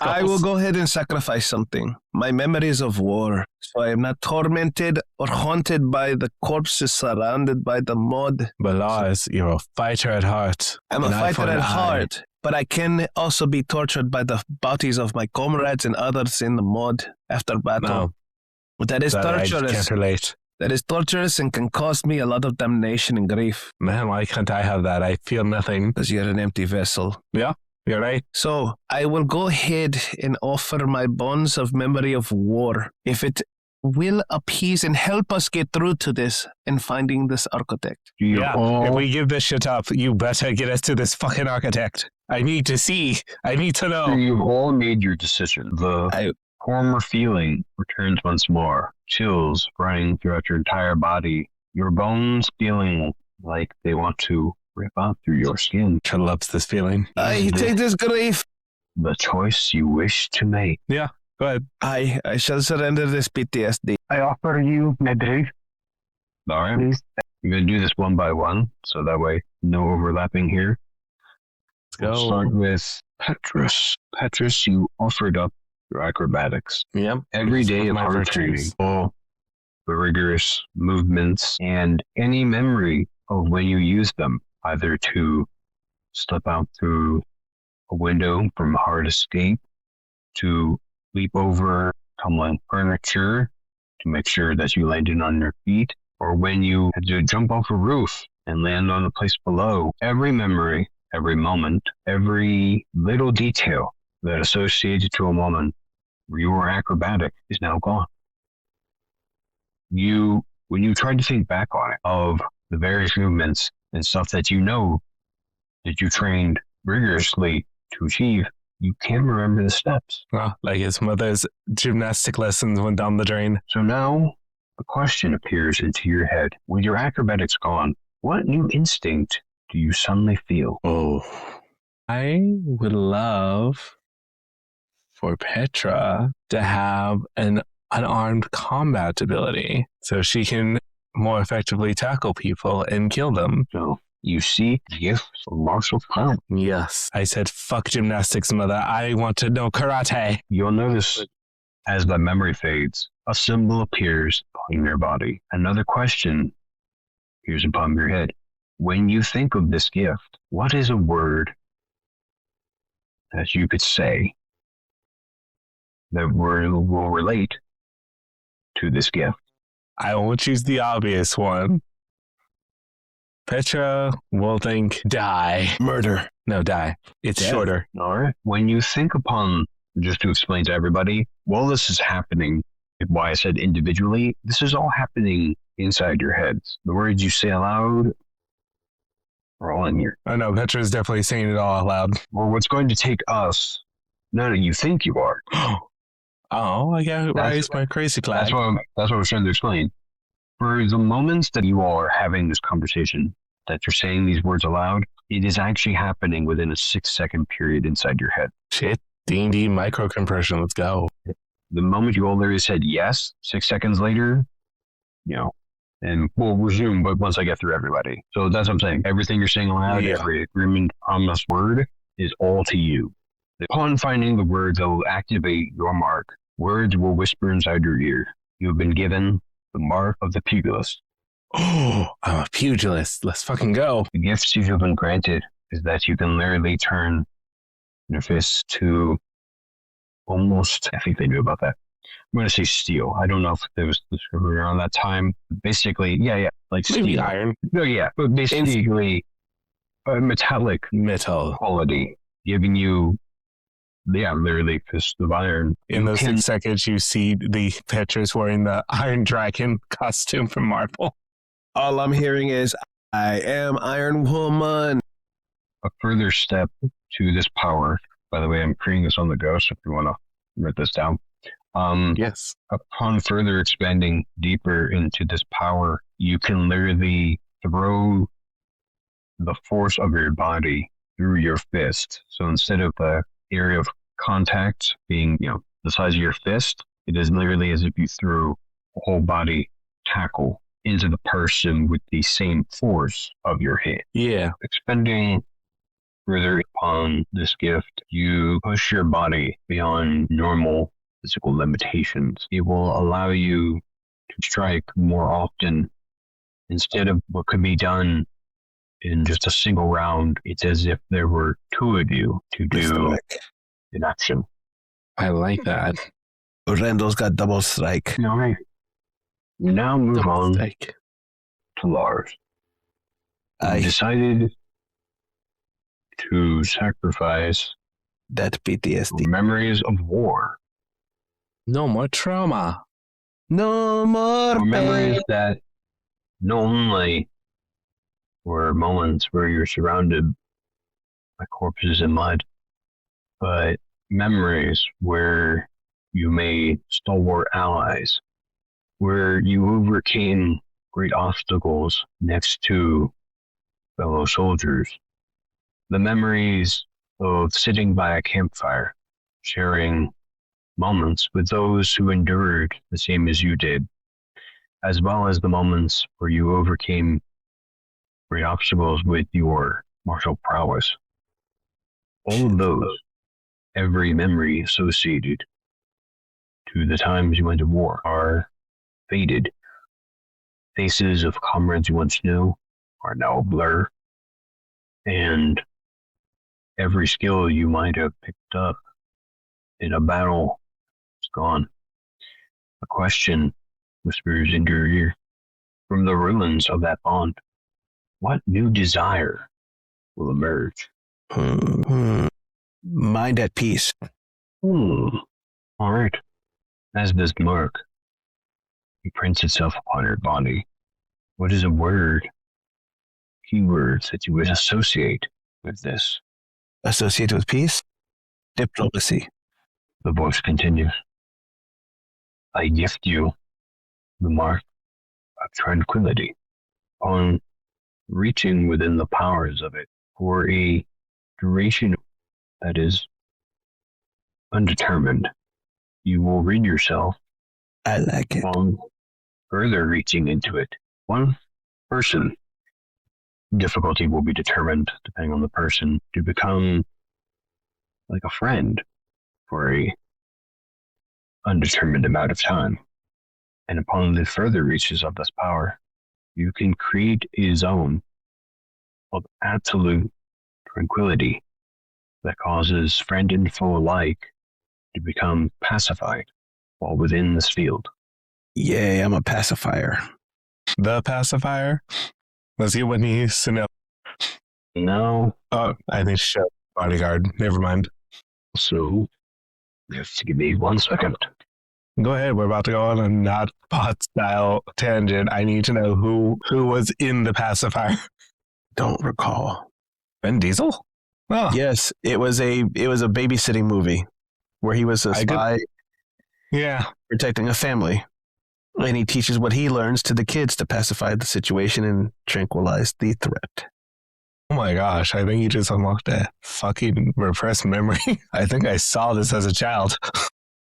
I will go ahead and sacrifice something. My memories of war. So I am not tormented or haunted by the corpses surrounded by the mud. But Laz, you're a fighter at heart. I'm a An eye fighter for an at eye. heart, but I can also be tortured by the bodies of my comrades and others in the mud after battle. No, That is that I torturous. can't relate. That is torturous and can cause me a lot of damnation and grief. Man, why can't I have that? I feel nothing. Because you're an empty vessel. You're right. So I will go ahead and offer my bonds of memory of war. If it will appease and help us get through to this and finding this architect. If we give this shit up, you better get us to this fucking architect. I need to see. I need to know. You've all made your decision. The former feeling returns once more. Chills running throughout your entire body. Your bones feeling like they want to rip out through your skin. I loves this feeling. I take this grief. The choice you wish to make. Go ahead. I shall surrender this PTSD. I offer you my grief, All right. please. I'm going to do this one by one, so that way no overlapping here. Let's We'll go. start with Petrus. Petrus, you offered up your acrobatics. Yep. Every It's day one of my hard virtues. training, all the rigorous movements, and any memory of when you used them, either to slip out through a window from hard escape, to leap over tumbling furniture, to make sure that you landed on your feet, or when you had to jump off a roof and land on the place below. Every memory, every moment, every little detail that associated to a moment where you were acrobatic is now gone. When you tried to think back on it, of the various movements and stuff that you know that you trained rigorously to achieve, you can't remember the steps. Well, like his mother's gymnastic lessons went down the drain. So now a question appears into your head. With your acrobatics gone, what new instinct do you suddenly feel? Oh. I would love for Petra to have an unarmed combat ability so she can more effectively tackle people and kill them. So you see gifts of martial talent. Yes. I said, fuck gymnastics, mother. I want to know karate. You'll notice as the memory fades, a symbol appears on your body. Another question appears upon your head. When you think of this gift, what is a word that you could say that will relate to this gift? I won't choose the obvious one. Petra will think die. Murder. No, die. It's Death. shorter. All right. When you think upon, just to explain to everybody, while this is happening, why I said individually, this is all happening inside your heads. The words you say aloud are all in here. I know, Petra's definitely saying it all out loud. Or what's going to take us, no, you think you are. Oh, I gotta raise my crazy flag. That's what I was trying to explain. For the moments that you all are having this conversation, that you're saying these words aloud, it is actually happening within a 6-second period inside your head. Shit. D&D micro compression. Let's go. The moment you all literally said yes, 6 seconds later, and we'll resume, but once I get through everybody. So that's what I'm saying. Everything you're saying aloud, Yeah. every agreement, promise, word is all to you. Upon finding the words that will activate your mark, words will whisper inside your ear. You have been given the mark of the pugilist. Oh, I'm a pugilist. Let's fucking go. The gifts you have been granted is that you can literally turn your fists to almost, I think they knew about that. I'm going to say steel. I don't know if it was discovered around that time. Basically, yeah, like Maybe steel. iron. No, yeah, but basically a metallic Metal. quality, giving you, literally fist of iron. In those 6 seconds, you see the Petrus wearing the Iron Dragon costume from Marvel. All I'm hearing is, I am Iron Woman. A further step to this power. By the way, I'm creating this on the go, so if you want to write this down. Yes. Upon further expanding deeper into this power, you can literally throw the force of your body through your fist. So instead of the area of contact being, the size of your fist, it is literally as if you threw a whole body tackle into the person with the same force of your hand. Yeah. Expending further upon this gift, you push your body beyond normal physical limitations. It will allow you to strike more often. Instead of what could be done in just a single round, it's as if there were two of you to do an action. I like that. Randall's got double strike. All right. We now move on to Lars. I decided to sacrifice that PTSD. Memories of war. No more trauma. No more memories that not only were moments where you're surrounded by corpses and mud, but memories where you made stalwart allies, where you overcame great obstacles next to fellow soldiers. The memories of sitting by a campfire, sharing moments with those who endured the same as you did, as well as the moments where you overcame great obstacles with your martial prowess. All of those, every memory associated to the times you went to war, are faded. Faces of comrades you once knew are now a blur, and every skill you might have picked up in a battle is gone. A question whispers into your ear. From the ruins of that bond, what new desire will emerge? Mind at peace. All right. As this mark imprints itself upon your body, what is a word, keywords that you would associate with this? Associate with peace? Diplomacy. The voice continues. I gift you the mark of tranquility. On reaching within the powers of it for a duration that is undetermined, you will rid yourself. I like it. On further reaching into it, one person, difficulty will be determined depending on the person, to become like a friend for a undetermined amount of time. And upon the further reaches of this power, you can create a zone of absolute tranquility that causes friend and foe alike to become pacified while within this field. Yay, I'm a pacifier. The pacifier? Was he when he used to know? No. Oh, I think shut bodyguard. Never mind. So, you have to give me 1 second. Go ahead. We're about to go on a not bot style tangent. I need to know who was in the pacifier. Don't recall. Vin Diesel? Oh. Yes, it was a babysitting movie where he was a spy protecting a family. And he teaches what he learns to the kids to pacify the situation and tranquilize the threat. Oh my gosh, I think you just unlocked a fucking repressed memory. I think I saw this as a child.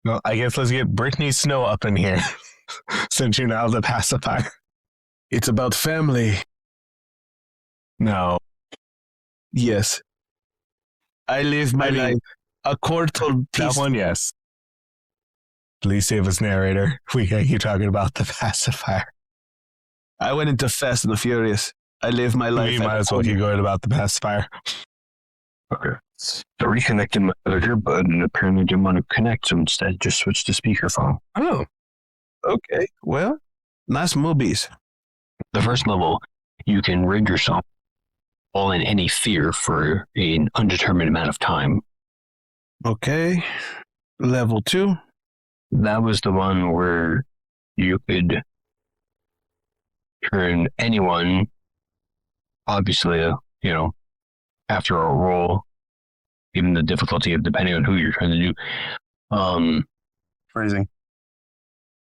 Well, I guess let's get Brittany Snow up in here, since you're now the pacifier. It's about family. No. Yes. I live my life. A courtal peace. That one, yes. Please save us, narrator. We got you talking about the pacifier. I went into Fast and the Furious. I live my life. We might as well keep going about the pacifier. Okay. So reconnected my other earbud and apparently didn't want to connect, so instead just switched to speakerphone. Oh, okay. Well, nice movies. The first level, you can rid yourself all in any fear for an undetermined amount of time. Okay. Level 2. That was the one where you could turn anyone, obviously, after a roll, even the difficulty of depending on who you're trying to do, Phrasing.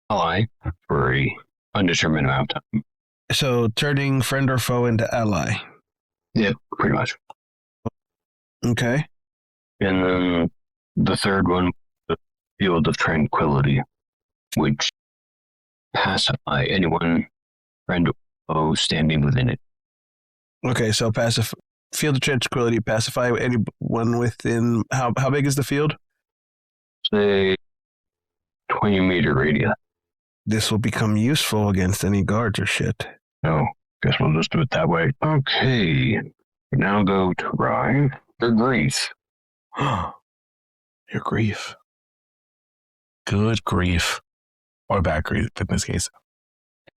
ally for a undetermined amount of time. So turning friend or foe into ally. Yeah, pretty much. Okay. And then the third one, the Field of Tranquility, which pacify anyone, friend or foe, standing within it. Okay, so field of tranquility, pacify anyone within. How big is the field? Say 20-meter radius. This will become useful against any guards or shit. No, guess we'll just do it that way. Okay. Now go to Rye. Your grief. Your grief. Good grief. Or bad grief in this case.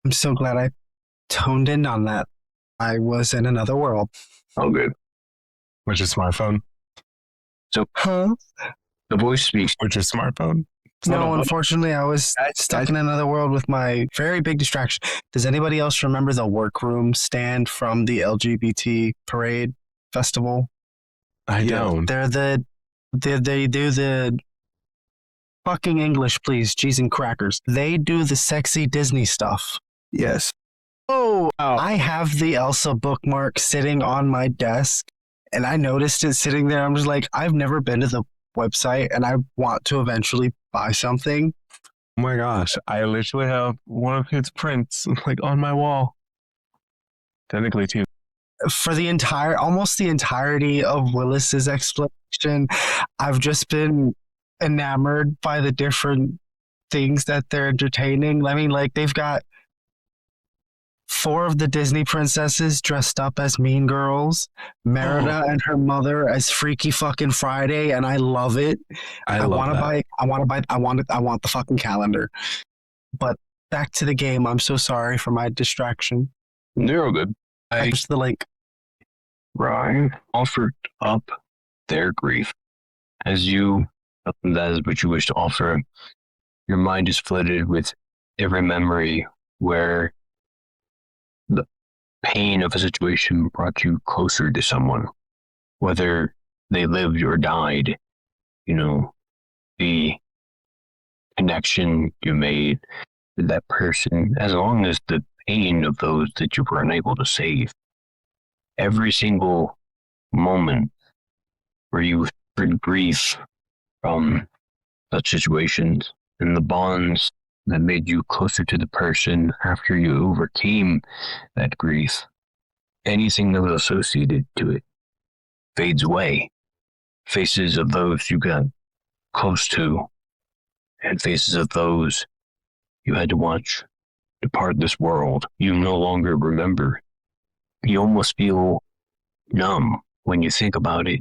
I'm so glad I toned in on that. I was in another world. Oh, good. Which is smartphone. So, the voice speaks. Which is smartphone. No, unfortunately, I was stuck in another world with my very big distraction. Does anybody else remember the workroom stand from the LGBT parade festival? I don't. They do the fucking English, please, cheese and crackers. They do the sexy Disney stuff. Yes. Oh, I have the Elsa bookmark sitting on my desk, and I noticed it sitting there. I'm just like, I've never been to the website, and I want to eventually buy something. Oh my gosh, I literally have one of his prints like on my wall. Technically, too. For almost the entirety of Willis's explanation, I've just been enamored by the different things that they're entertaining. I mean, like, they've got 4 of the Disney princesses dressed up as Mean Girls, Merida and her mother as Freaky fucking Friday, and I love it. I want the fucking calendar. But back to the game. I'm so sorry for my distraction. They're all good. Just the link. Ryan offered up their grief. As you, that is what you wish to offer, your mind is flooded with every memory where the pain of a situation brought you closer to someone, whether they lived or died. The connection you made with that person, as long as the pain of those that you were unable to save. Every single moment where you suffered grief from such situations and the bonds that made you closer to the person after you overcame that grief, anything that was associated to it fades away. Faces of those you got close to and faces of those you had to watch depart this world, you no longer remember. You almost feel numb when you think about it.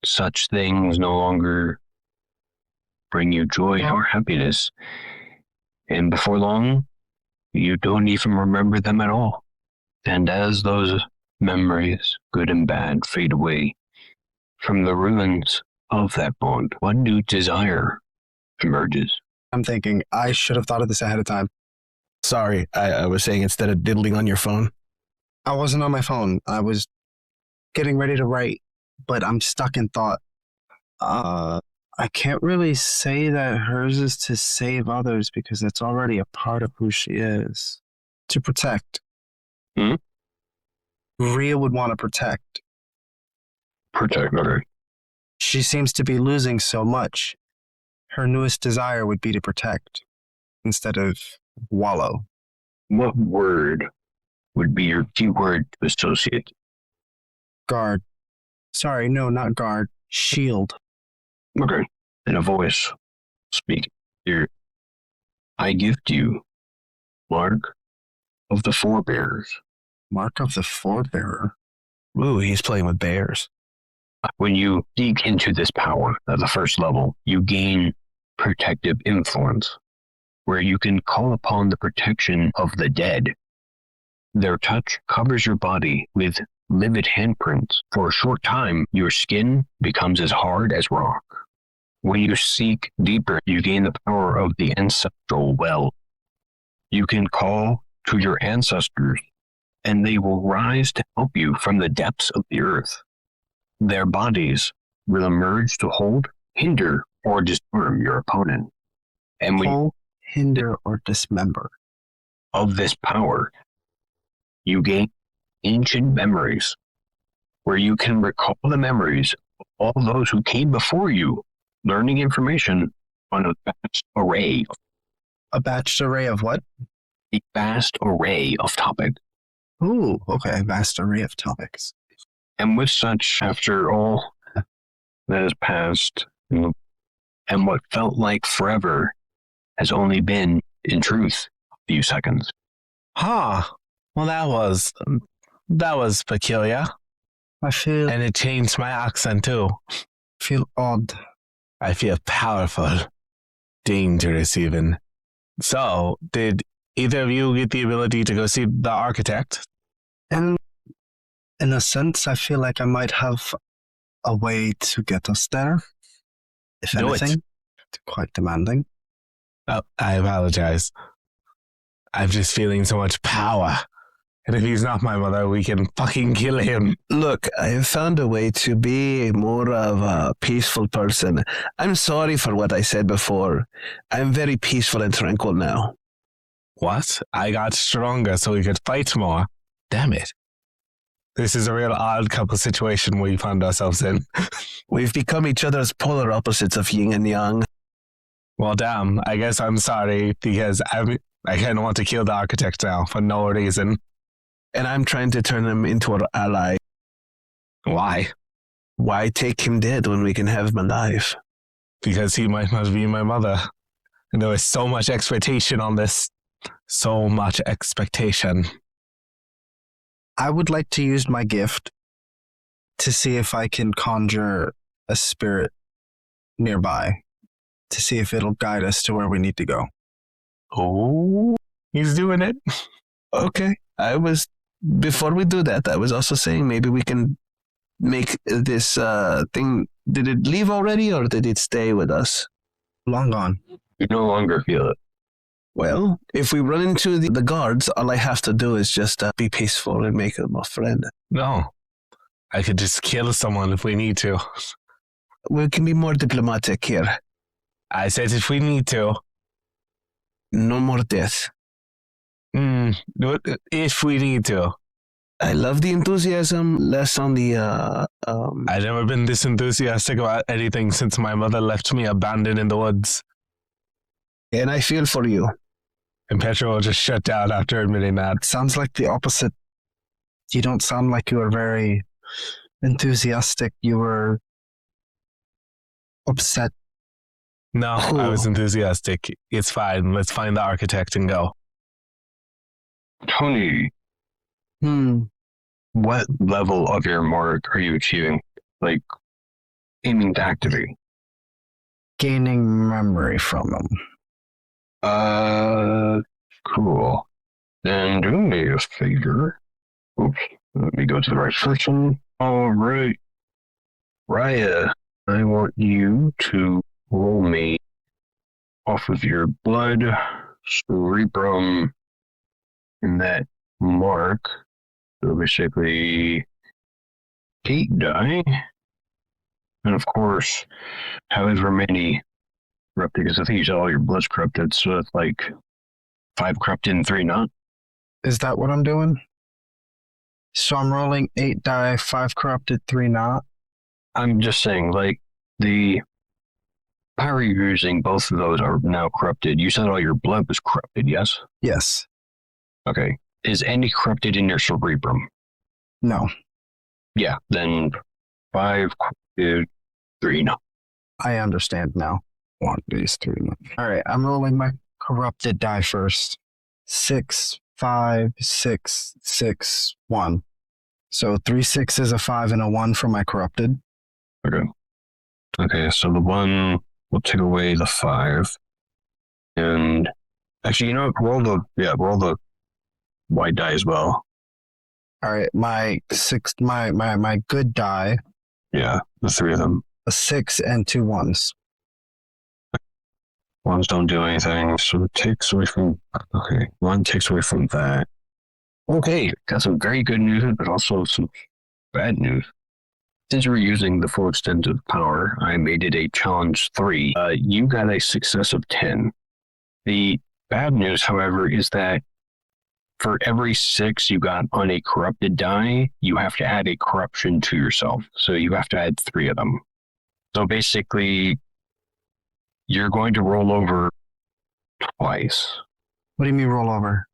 Such things no longer bring you joy or happiness. And before long, you don't even remember them at all. And as those memories, good and bad, fade away from the ruins of that bond, one new desire emerges. I'm thinking, I should have thought of this ahead of time. Sorry, I was saying instead of diddling on your phone. I wasn't on my phone. I was getting ready to write, but I'm stuck in thought. I can't really say that hers is to save others because that's already a part of who she is. To protect. Rhea would want to protect. Protect, okay. She seems to be losing so much. Her newest desire would be to protect instead of wallow. What word would be your key word to associate? Guard. Sorry, no, not guard. Shield. Okay. In a voice, speak here. I gift you, Mark of the Forebears. Mark of the Forebearer. Ooh, he's playing with bears. When you dig into this power at the first level, you gain protective influence, where you can call upon the protection of the dead. Their touch covers your body with livid handprints. For a short time, your skin becomes as hard as rock. When you seek deeper, you gain the power of the ancestral well. You can call to your ancestors, and they will rise to help you from the depths of the earth. Their bodies will emerge to hold, hinder, or disarm your opponent. And when Pull, hinder, or dismember. of this power, you gain ancient memories, where you can recall the memories of all those who came before you, learning information on a vast array of what? topics. Ooh, okay. Vast array of topics. And with such, after all that has passed, and what felt like forever has only been, in truth, a few seconds. Huh. Well, that was peculiar. I feel And it changed my accent too. odd. I feel powerful. Dangerous even. So, did either of you get the ability to go see the architect? And in a sense, I feel like I might have a way to get us there. If Do it. anything, it's quite demanding. Oh, I apologize. I'm just feeling so much power. And if he's not my mother, we can fucking kill him. Look, I have found a way to be more of a peaceful person. I'm sorry for what I said before. I'm very peaceful and tranquil now. What? I got stronger so we could fight more. Damn it. This is a real odd couple situation we found ourselves in. We've become each other's polar opposites of yin and yang. Well, damn, I guess I'm sorry because I kind of want to kill the architect now for no reason. And I'm trying to turn him into our ally. Why? Why take him dead when we can have him alive? Because he might not be my mother. And there was so much expectation on this. So much expectation. I would like to use my gift to see if I can conjure a spirit nearby, to see if it'll guide us to where we need to go. Oh, he's doing it. Okay. Before we do that, I was also saying maybe we can make this thing. Did it leave already or did it stay with us? Long gone. You no longer feel it. Well, if we run into the guards, all I have to do is just be peaceful and make them a friend. No. I could just kill someone if we need to. We can be more diplomatic here. I said if we need to. No more death. If we need to. I love the enthusiasm, less on the... I've never been this enthusiastic about anything since my mother left me abandoned in the woods. And I feel for you. And Petra will just shut down after admitting that. Sounds like the opposite. You don't sound like you were very enthusiastic. You were upset. No, I was enthusiastic. It's fine. Let's find the architect and go. Tony, what level of your mark are you achieving? Like, aiming to activate? Gaining memory from them. Cool. Then do me a favor. Oops, let me go to the right person. All right. Raya, I want you to roll me off of your blood cerebrum in that mark. So basically 8 die. And of course, however many corrupted, because I think you said all your blood's corrupted, so it's like 5 corrupted and 3 not. Is that what I'm doing? So I'm rolling 8 die, 5 corrupted, 3 not. I'm just saying, like, the power you're using, both of those are now corrupted. You said all your blood was corrupted, yes? Yes. Okay. Is any corrupted in your cerebrum? No. Yeah, then 5 corrupted, 3 not. I understand now. 1, 2, 3. All right, I'm rolling my corrupted die first. 6, 5, 6, 6, 1. So 3 6s, a 5, and a 1 for my corrupted. Okay. Okay, so the one, we'll take away the 5. And actually, you know what? Roll the white die as well. All right, my good die, Yeah, the 3 of them. a 6 and 2 1s. Ones don't do anything, so it takes away from. Okay, 1 takes away from that. Okay, got some very good news, but also some bad news. Since we're using the full extent of power, I made it a challenge 3. You got a success of 10. The bad news, however, is that for every 6 you got on a corrupted die, you have to add a corruption to yourself. So you have to add 3 of them. So basically, you're going to roll over twice. What do you mean roll over?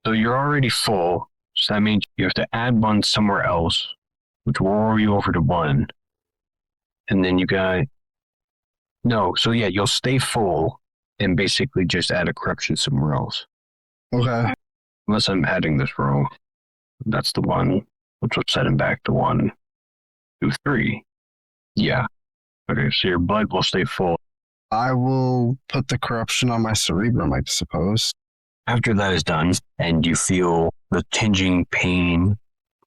So you're already full. So that means you have to add 1 somewhere else, which will roll you over to 1. And then you got... No, so yeah, you'll stay full and basically just add a corruption somewhere else. Okay. Unless I'm adding this row. That's the 1, which will set him back to 1, 2, 3. Yeah. Okay, so your blood will stay full. I will put the corruption on my cerebrum, I suppose. After that is done, and you feel the tinging pain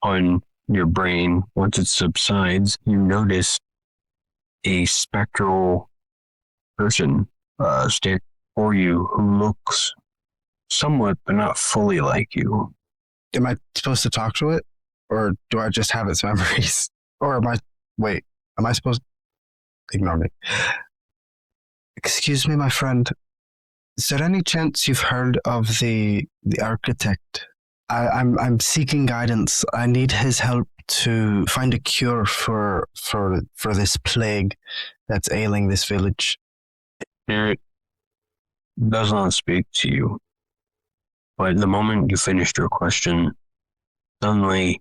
on your brain, once it subsides, you notice a spectral person standing before you who looks somewhat, but not fully like you. Am I supposed to talk to it? Or do I just have its memories? Or am I supposed to ignore me? Excuse me, my friend. Is there any chance you've heard of the architect? I'm seeking guidance. I need his help to find a cure for this plague that's ailing this village. It does not speak to you. But the moment you finished your question, suddenly,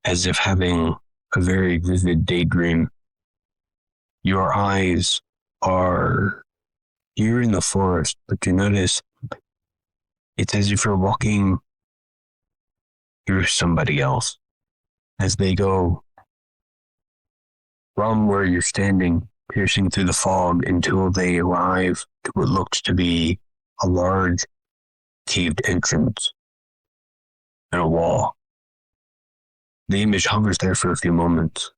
as if having a very vivid daydream, your eyes are here in the forest, but you notice it's as if you're walking through somebody else as they go from where you're standing, piercing through the fog until they arrive to what looks to be a large caved entrance and a wall. The image hovers there for a few moments,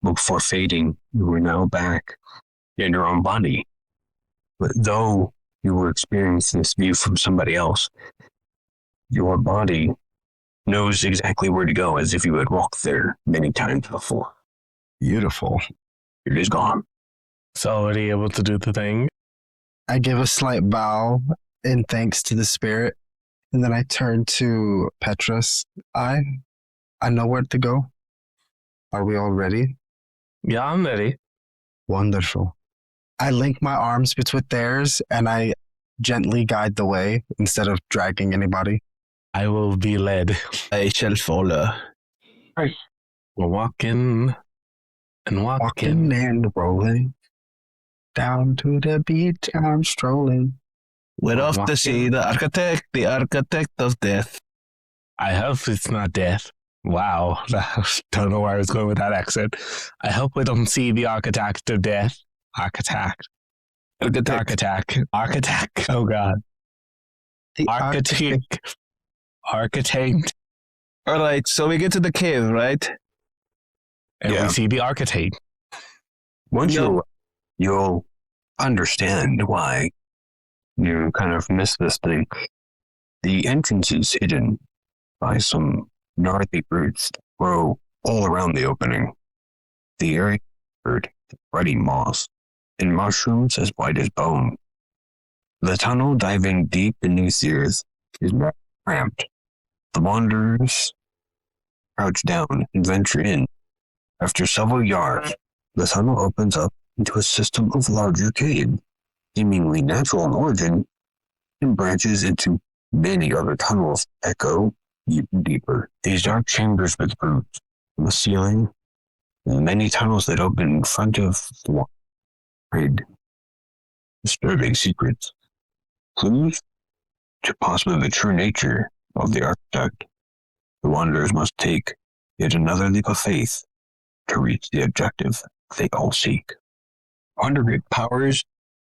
but before fading, you are now back in your own body. But though you were experiencing this view from somebody else, your body knows exactly where to go as if you had walked there many times before. Beautiful. It is gone. It's already able to do the thing. I give a slight bow in thanks to the spirit, and then I turn to Petrus. I know where to go. Are we all ready? Yeah, I'm ready. Wonderful. I link my arms between theirs, and I gently guide the way instead of dragging anybody. I will be led. I shall follow. We're walking and Walking and rolling down to the beach. I'm strolling. We're off to see the architect of death. I hope it's not death. Wow. Don't know where I was going with that accent. I hope we don't see the architect of death. Architect. Oh, God. The Architect. All right, so we get to the cave, right? And we see the architect. Once you'll understand why you kind of missed this thing. The entrance is hidden by some gnarly roots that grow all around the opening. The area is covered with ruddy moss and mushrooms as white as bone. The tunnel diving deep beneath the earth is more cramped. The wanderers crouch down and venture in. After several yards, the tunnel opens up into a system of larger caves, seemingly natural in origin, and branches into many other tunnels that go even deeper. These dark chambers with roots on the ceiling, and many tunnels that open in front of the wall, hide disturbing secrets, clues to possibly the true nature of the architect. The wanderers must take yet another leap of faith to reach the objective. they all seek. Wonder powers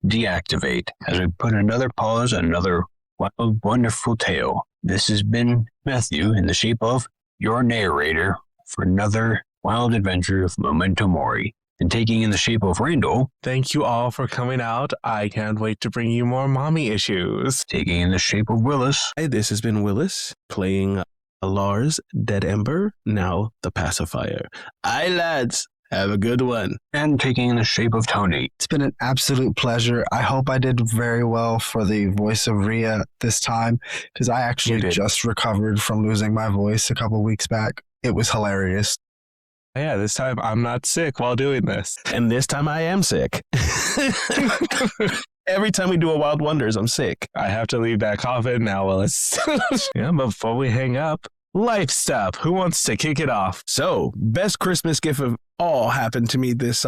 deactivate as we put another pause on another wild, wonderful tale. This has been Matthew in the shape of your narrator for another wild adventure of Memento Mori. And taking in the shape of Randall, Thank you all for coming out. I can't wait to bring you more mommy issues. taking in the shape of Willis, Hey, this has been Willis playing Lars, Dead Ember, now the pacifier. Aye, lads, have a good one. and taking in the shape of Tony. It's been an absolute pleasure. I hope I did very well for the voice of Rhea this time, because I You actually did. just recovered from losing my voice a couple weeks back. It was hilarious. Yeah, this time I'm not sick while doing this. And this time I am sick. Every time we do a Wild Wonders, I'm sick. I have to leave that coffin now, Willis. Yeah, before we hang up, life stuff. Who wants to kick it off? So, best Christmas gift of all happened to me this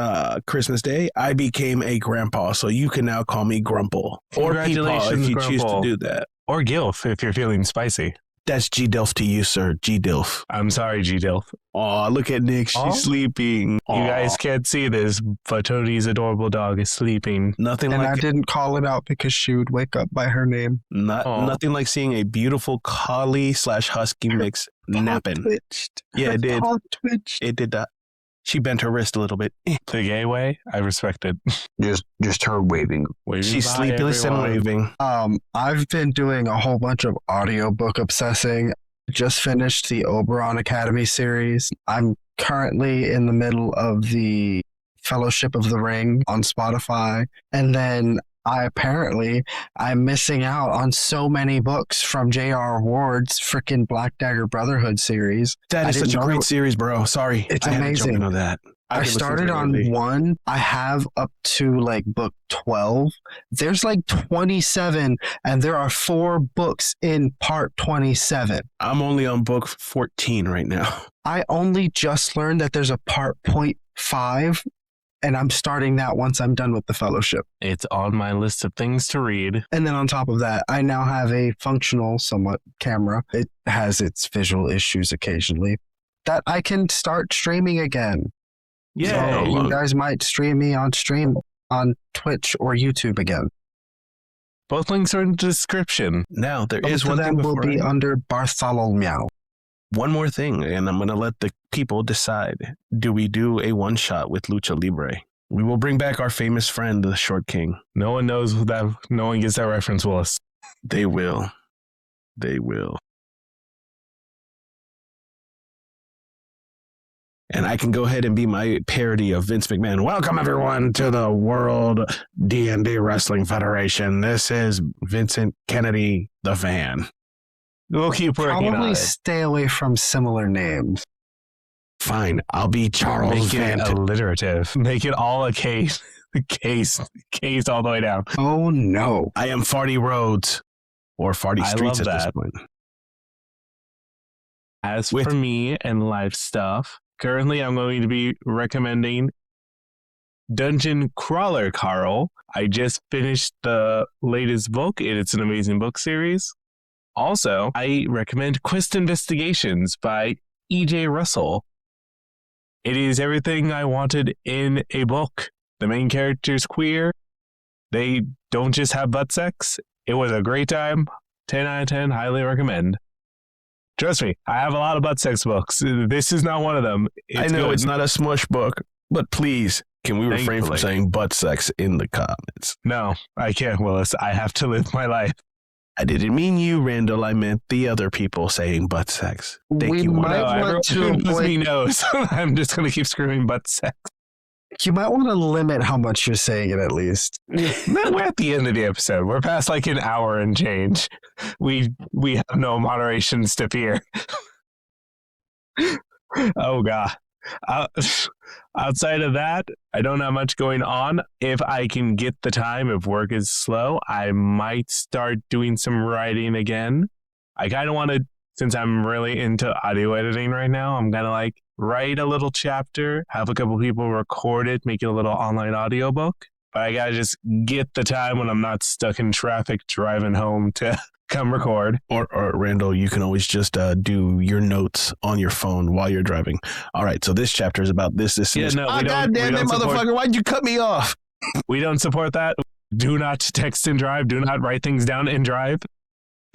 Christmas Day. I became a grandpa, so you can now call me Grumple. Or Peepaw Congratulations, if you choose to Grumple. do that. Or Gilf if you're feeling spicy. That's G-Dilf to you, sir. G-Dilf. I'm sorry, G-Dilf. Aw, look at Nick. She's Aw. sleeping. You Aw. guys can't see this, but Tony's adorable dog is sleeping. Nothing And I like didn't call it out because she would wake up by her name. Aw. nothing like seeing a beautiful collie/husky mix napping. Twitched. Yeah, it did. Paw twitched. It did that. She bent her wrist a little bit. The gay way, I respect it. Just her waving. Waving She's bye, sleepless and everyone. waving. I've been doing a whole bunch of audiobook obsessing. Just finished the Oberon Academy series. I'm currently in the middle of the Fellowship of the Ring on Spotify. And then I'm missing out on so many books from J.R. Ward's freaking Black Dagger Brotherhood series. That I is didn't such a know great it- series, bro. Sorry. It's I had to jump amazing. into that. I could listen started to it on early. 1. I have up to like book 12. There's like 27, and there are 4 books in part 27. I'm only on book 14 right now. I only just learned that there's a part 0.5, and I'm starting that once I'm done with the Fellowship. It's on my list of things to read. And then on top of that, I now have a functional, somewhat camera. It has its visual issues occasionally that I can start streaming again. Yeah. So you guys might stream me on Twitch or YouTube again. Both links are in the description. Now, there Both is of one thing them will before be I- under Bartholomew. one more thing, and I'm going to let the people decide. Do we do a one-shot with Lucha Libre? We will bring back our famous friend, the Short King. No one knows that. No one gets that reference, Willis. They will. They will. And I can go ahead and be my parody of Vince McMahon. Welcome, everyone, to the World D&D Wrestling Federation. This is Vincent Kennedy, the fan. We'll keep working Probably on it. stay away from similar names. Fine, I'll be Charles Make it Vant. alliterative. Make it all a case. Case all the way down. Oh no. I am Farty Roads, or Farty I Streets love at this that. point. As With- for me and life stuff, currently I'm going to be recommending Dungeon Crawler Carl. I just finished the latest book, and it's an amazing book series. Also, I recommend Quest Investigations by E.J. Russell. It is everything I wanted in a book. The main character's queer. They don't just have butt sex. It was a great time. 10 out of 10, highly recommend. Trust me, I have a lot of butt sex books. This is not one of them. I know good. it's not a smush book, but please, can we refrain from Thankfully. saying butt sex in the comments? No, I can't, Willis. I have to live my life. I didn't mean you, Randall. I meant the other people saying butt sex. Thank We you. might Wanda. want to everyone who knows me avoid- knows. I'm just going to keep screaming butt sex. You might want to limit how much you're saying it at least. We're at the end of the episode. We're past like an hour and change. We have no moderations to fear. Oh God. Outside of that, I don't have much going on. If I can get the time, if work is slow, I might start doing some writing again. I kind of want to, since I'm really into audio editing right now, I'm going to like write a little chapter, have a couple people record it, make it a little online audiobook. But I got to just get the time when I'm not stuck in traffic driving home to come record. Or Randall, you can always just do your notes on your phone while you're driving. All right, so this chapter is about this, and this. No, Oh, God damn it, motherfucker, why'd you cut me off? We don't support that. Do not text and drive. Do not write things down and drive.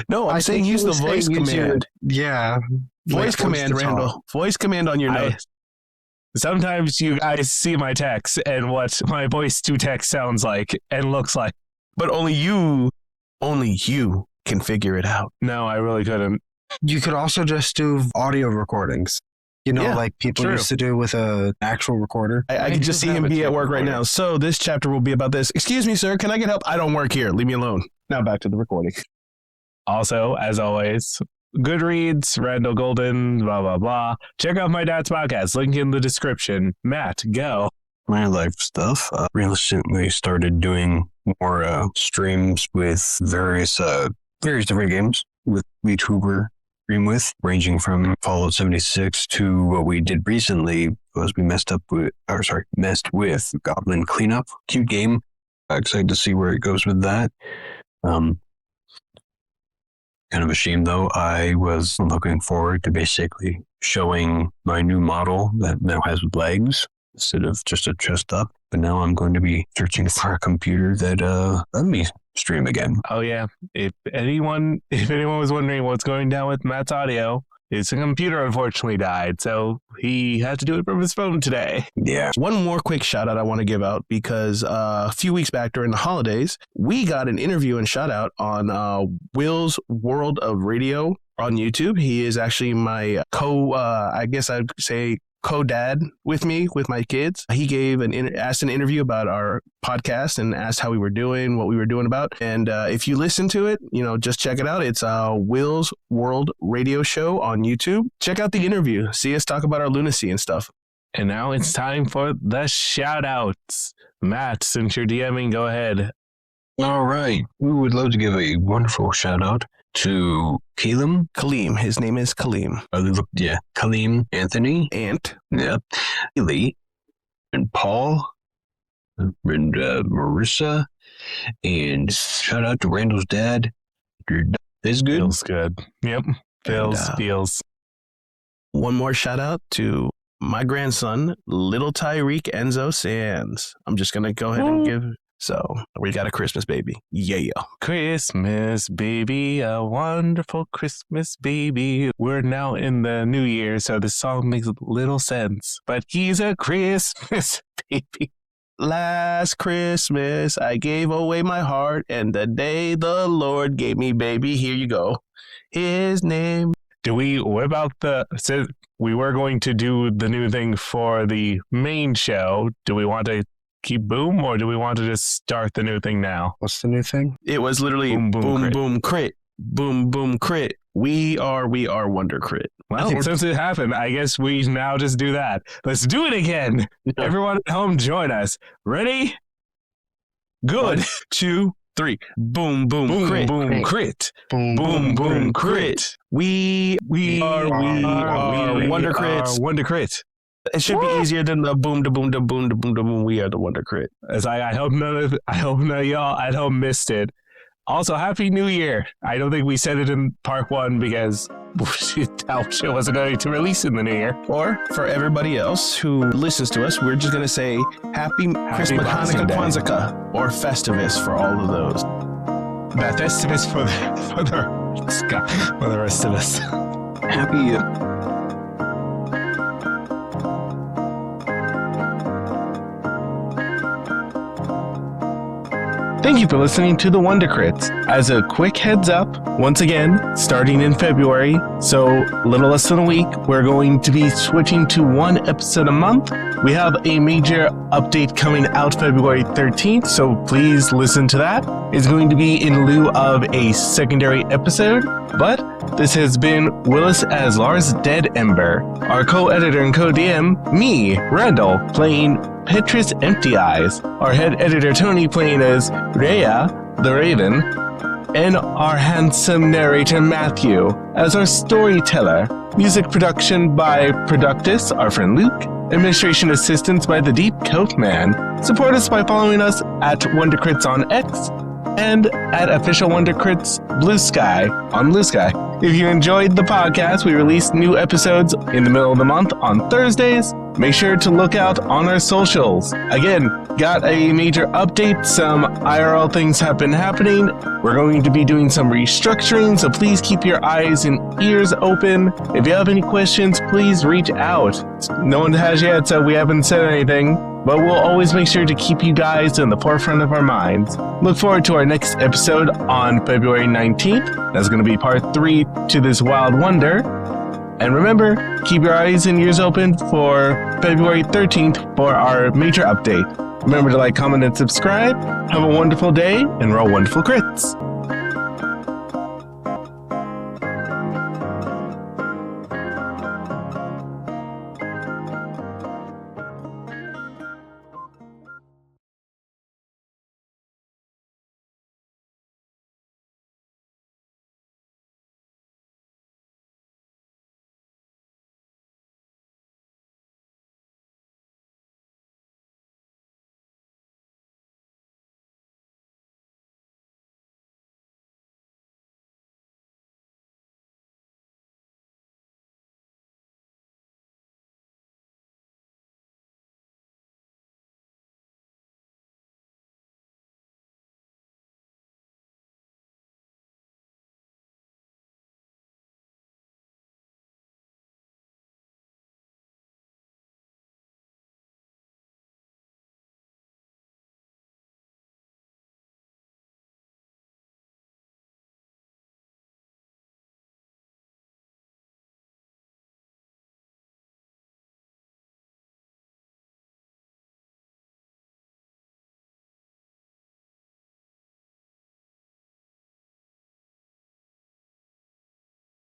No, I'm saying use the voice command. Yeah. Voice command, Randall. Voice command on your notes. Sometimes you guys see my text and what my voice to text sounds like and looks like. But only you can figure it out. No, I really couldn't. You could also just do audio recordings. Like people used to do with an actual recorder. I can just see him be at work right now. So this chapter will be about this. Excuse me, sir. Can I get help? I don't work here. Leave me alone. Now back to the recording. Also, as always, Goodreads, Randall Golden, blah, blah, blah. Check out my dad's podcast. Link in the description. Matt, go. My life stuff. Recently started doing more streams with various different games with YouTuber stream with, ranging from Fallout 76 to what we did recently was we messed with Goblin Cleanup. Cute game. Excited to see where it goes with that. Kind of a shame though. I was looking forward to basically showing my new model that now has legs instead of just a chest up. But now I'm going to be searching for a computer that let me stream again. Oh yeah. If anyone was wondering what's going down with Matt's audio, his computer unfortunately died, so he had to do it from his phone today. Yeah. One more quick shout out I want to give out because a few weeks back during the holidays, we got an interview and shout out on Will's World of Radio on YouTube. He is actually my co-dad with me, with my kids. He gave asked an interview about our podcast and asked how we were doing, what we were doing about. And if you listen to it, just check it out. It's Will's World Radio Show on YouTube. Check out the interview. See us talk about our lunacy and stuff. And now it's time for the shout outs. Matt, since you're DMing, go ahead. All right. We would love to give a wonderful shout out to Kaleem. His name is Kaleem. Kaleem Anthony. Ant. Yep. Lee. And Paul. And Marissa. And shout out to Randall's dad. Your dad is good. Feels good. Yep. Feels. One more shout out to my grandson, little Tyreek Enzo Sands. I'm just going to go ahead and give... So we got a Christmas baby. Yeah. Christmas baby, a wonderful Christmas baby. We're now in the new year, so this song makes little sense. But he's a Christmas baby. Last Christmas, I gave away my heart, and the day the Lord gave me baby, here you go. His name. What about so we were going to do the new thing for the main show. Do we want to keep boom, or do we want to just start the new thing now? What's the new thing? It was literally boom crit. Boom boom crit. We are Wonder Crit. Well, since it happened, I guess we now just do that. Let's do it again. Everyone at home, join us. Ready? Good. 1, 2, 3. Boom boom crit. Boom crit. Boom Boom crit. We are Wonder Crits. Wonder Crit. It should be easier than the boom, da boom, da boom, da boom, da boom. We are the Wonder Crit. As I hope none of y'all at home missed it. Also, Happy New Year. I don't think we said it in part 1 because that shit wasn't going to release in the new year. Or for everybody else who listens to us, we're just going to say Happy Christmas, Hanukkah, Kwanzaa, or Festivus for all of those. That Festivus for the rest of us. Happy... Thank you for listening to the Wonder Crits. As a quick heads up, once again, starting in February, so little less than a week, we're going to be switching to 1 episode a month. We have a major update coming out February 13th, so please listen to that. It's going to be in lieu of a secondary episode, but this has been Willis as Lars Dead Ember, our co-editor and co-DM, me, Randall, playing Petrus Empty Eyes, our head editor Tony playing as Rhea, the Raven, and our handsome narrator Matthew as our storyteller. Music production by Productus, our friend Luke. Administration assistance by the Deep Coat Man. Support us by following us at WonderCrits on X and at Official Wonder Crits Blue Sky on Blue Sky. If you enjoyed the podcast, we release new episodes in the middle of the month on Thursdays. Make sure to look out on our socials. Again, got a major update. Some IRL things have been happening. We're going to be doing some restructuring, so please keep your eyes and ears open. If you have any questions, please reach out. No one has yet, so we haven't said anything, but we'll always make sure to keep you guys in the forefront of our minds. Look forward to our next episode on February 19th. That's going to be part 3 to this wild wonder. And remember, keep your eyes and ears open for February 13th for our major update. Remember to like, comment, and subscribe. Have a wonderful day and roll wonderful crits.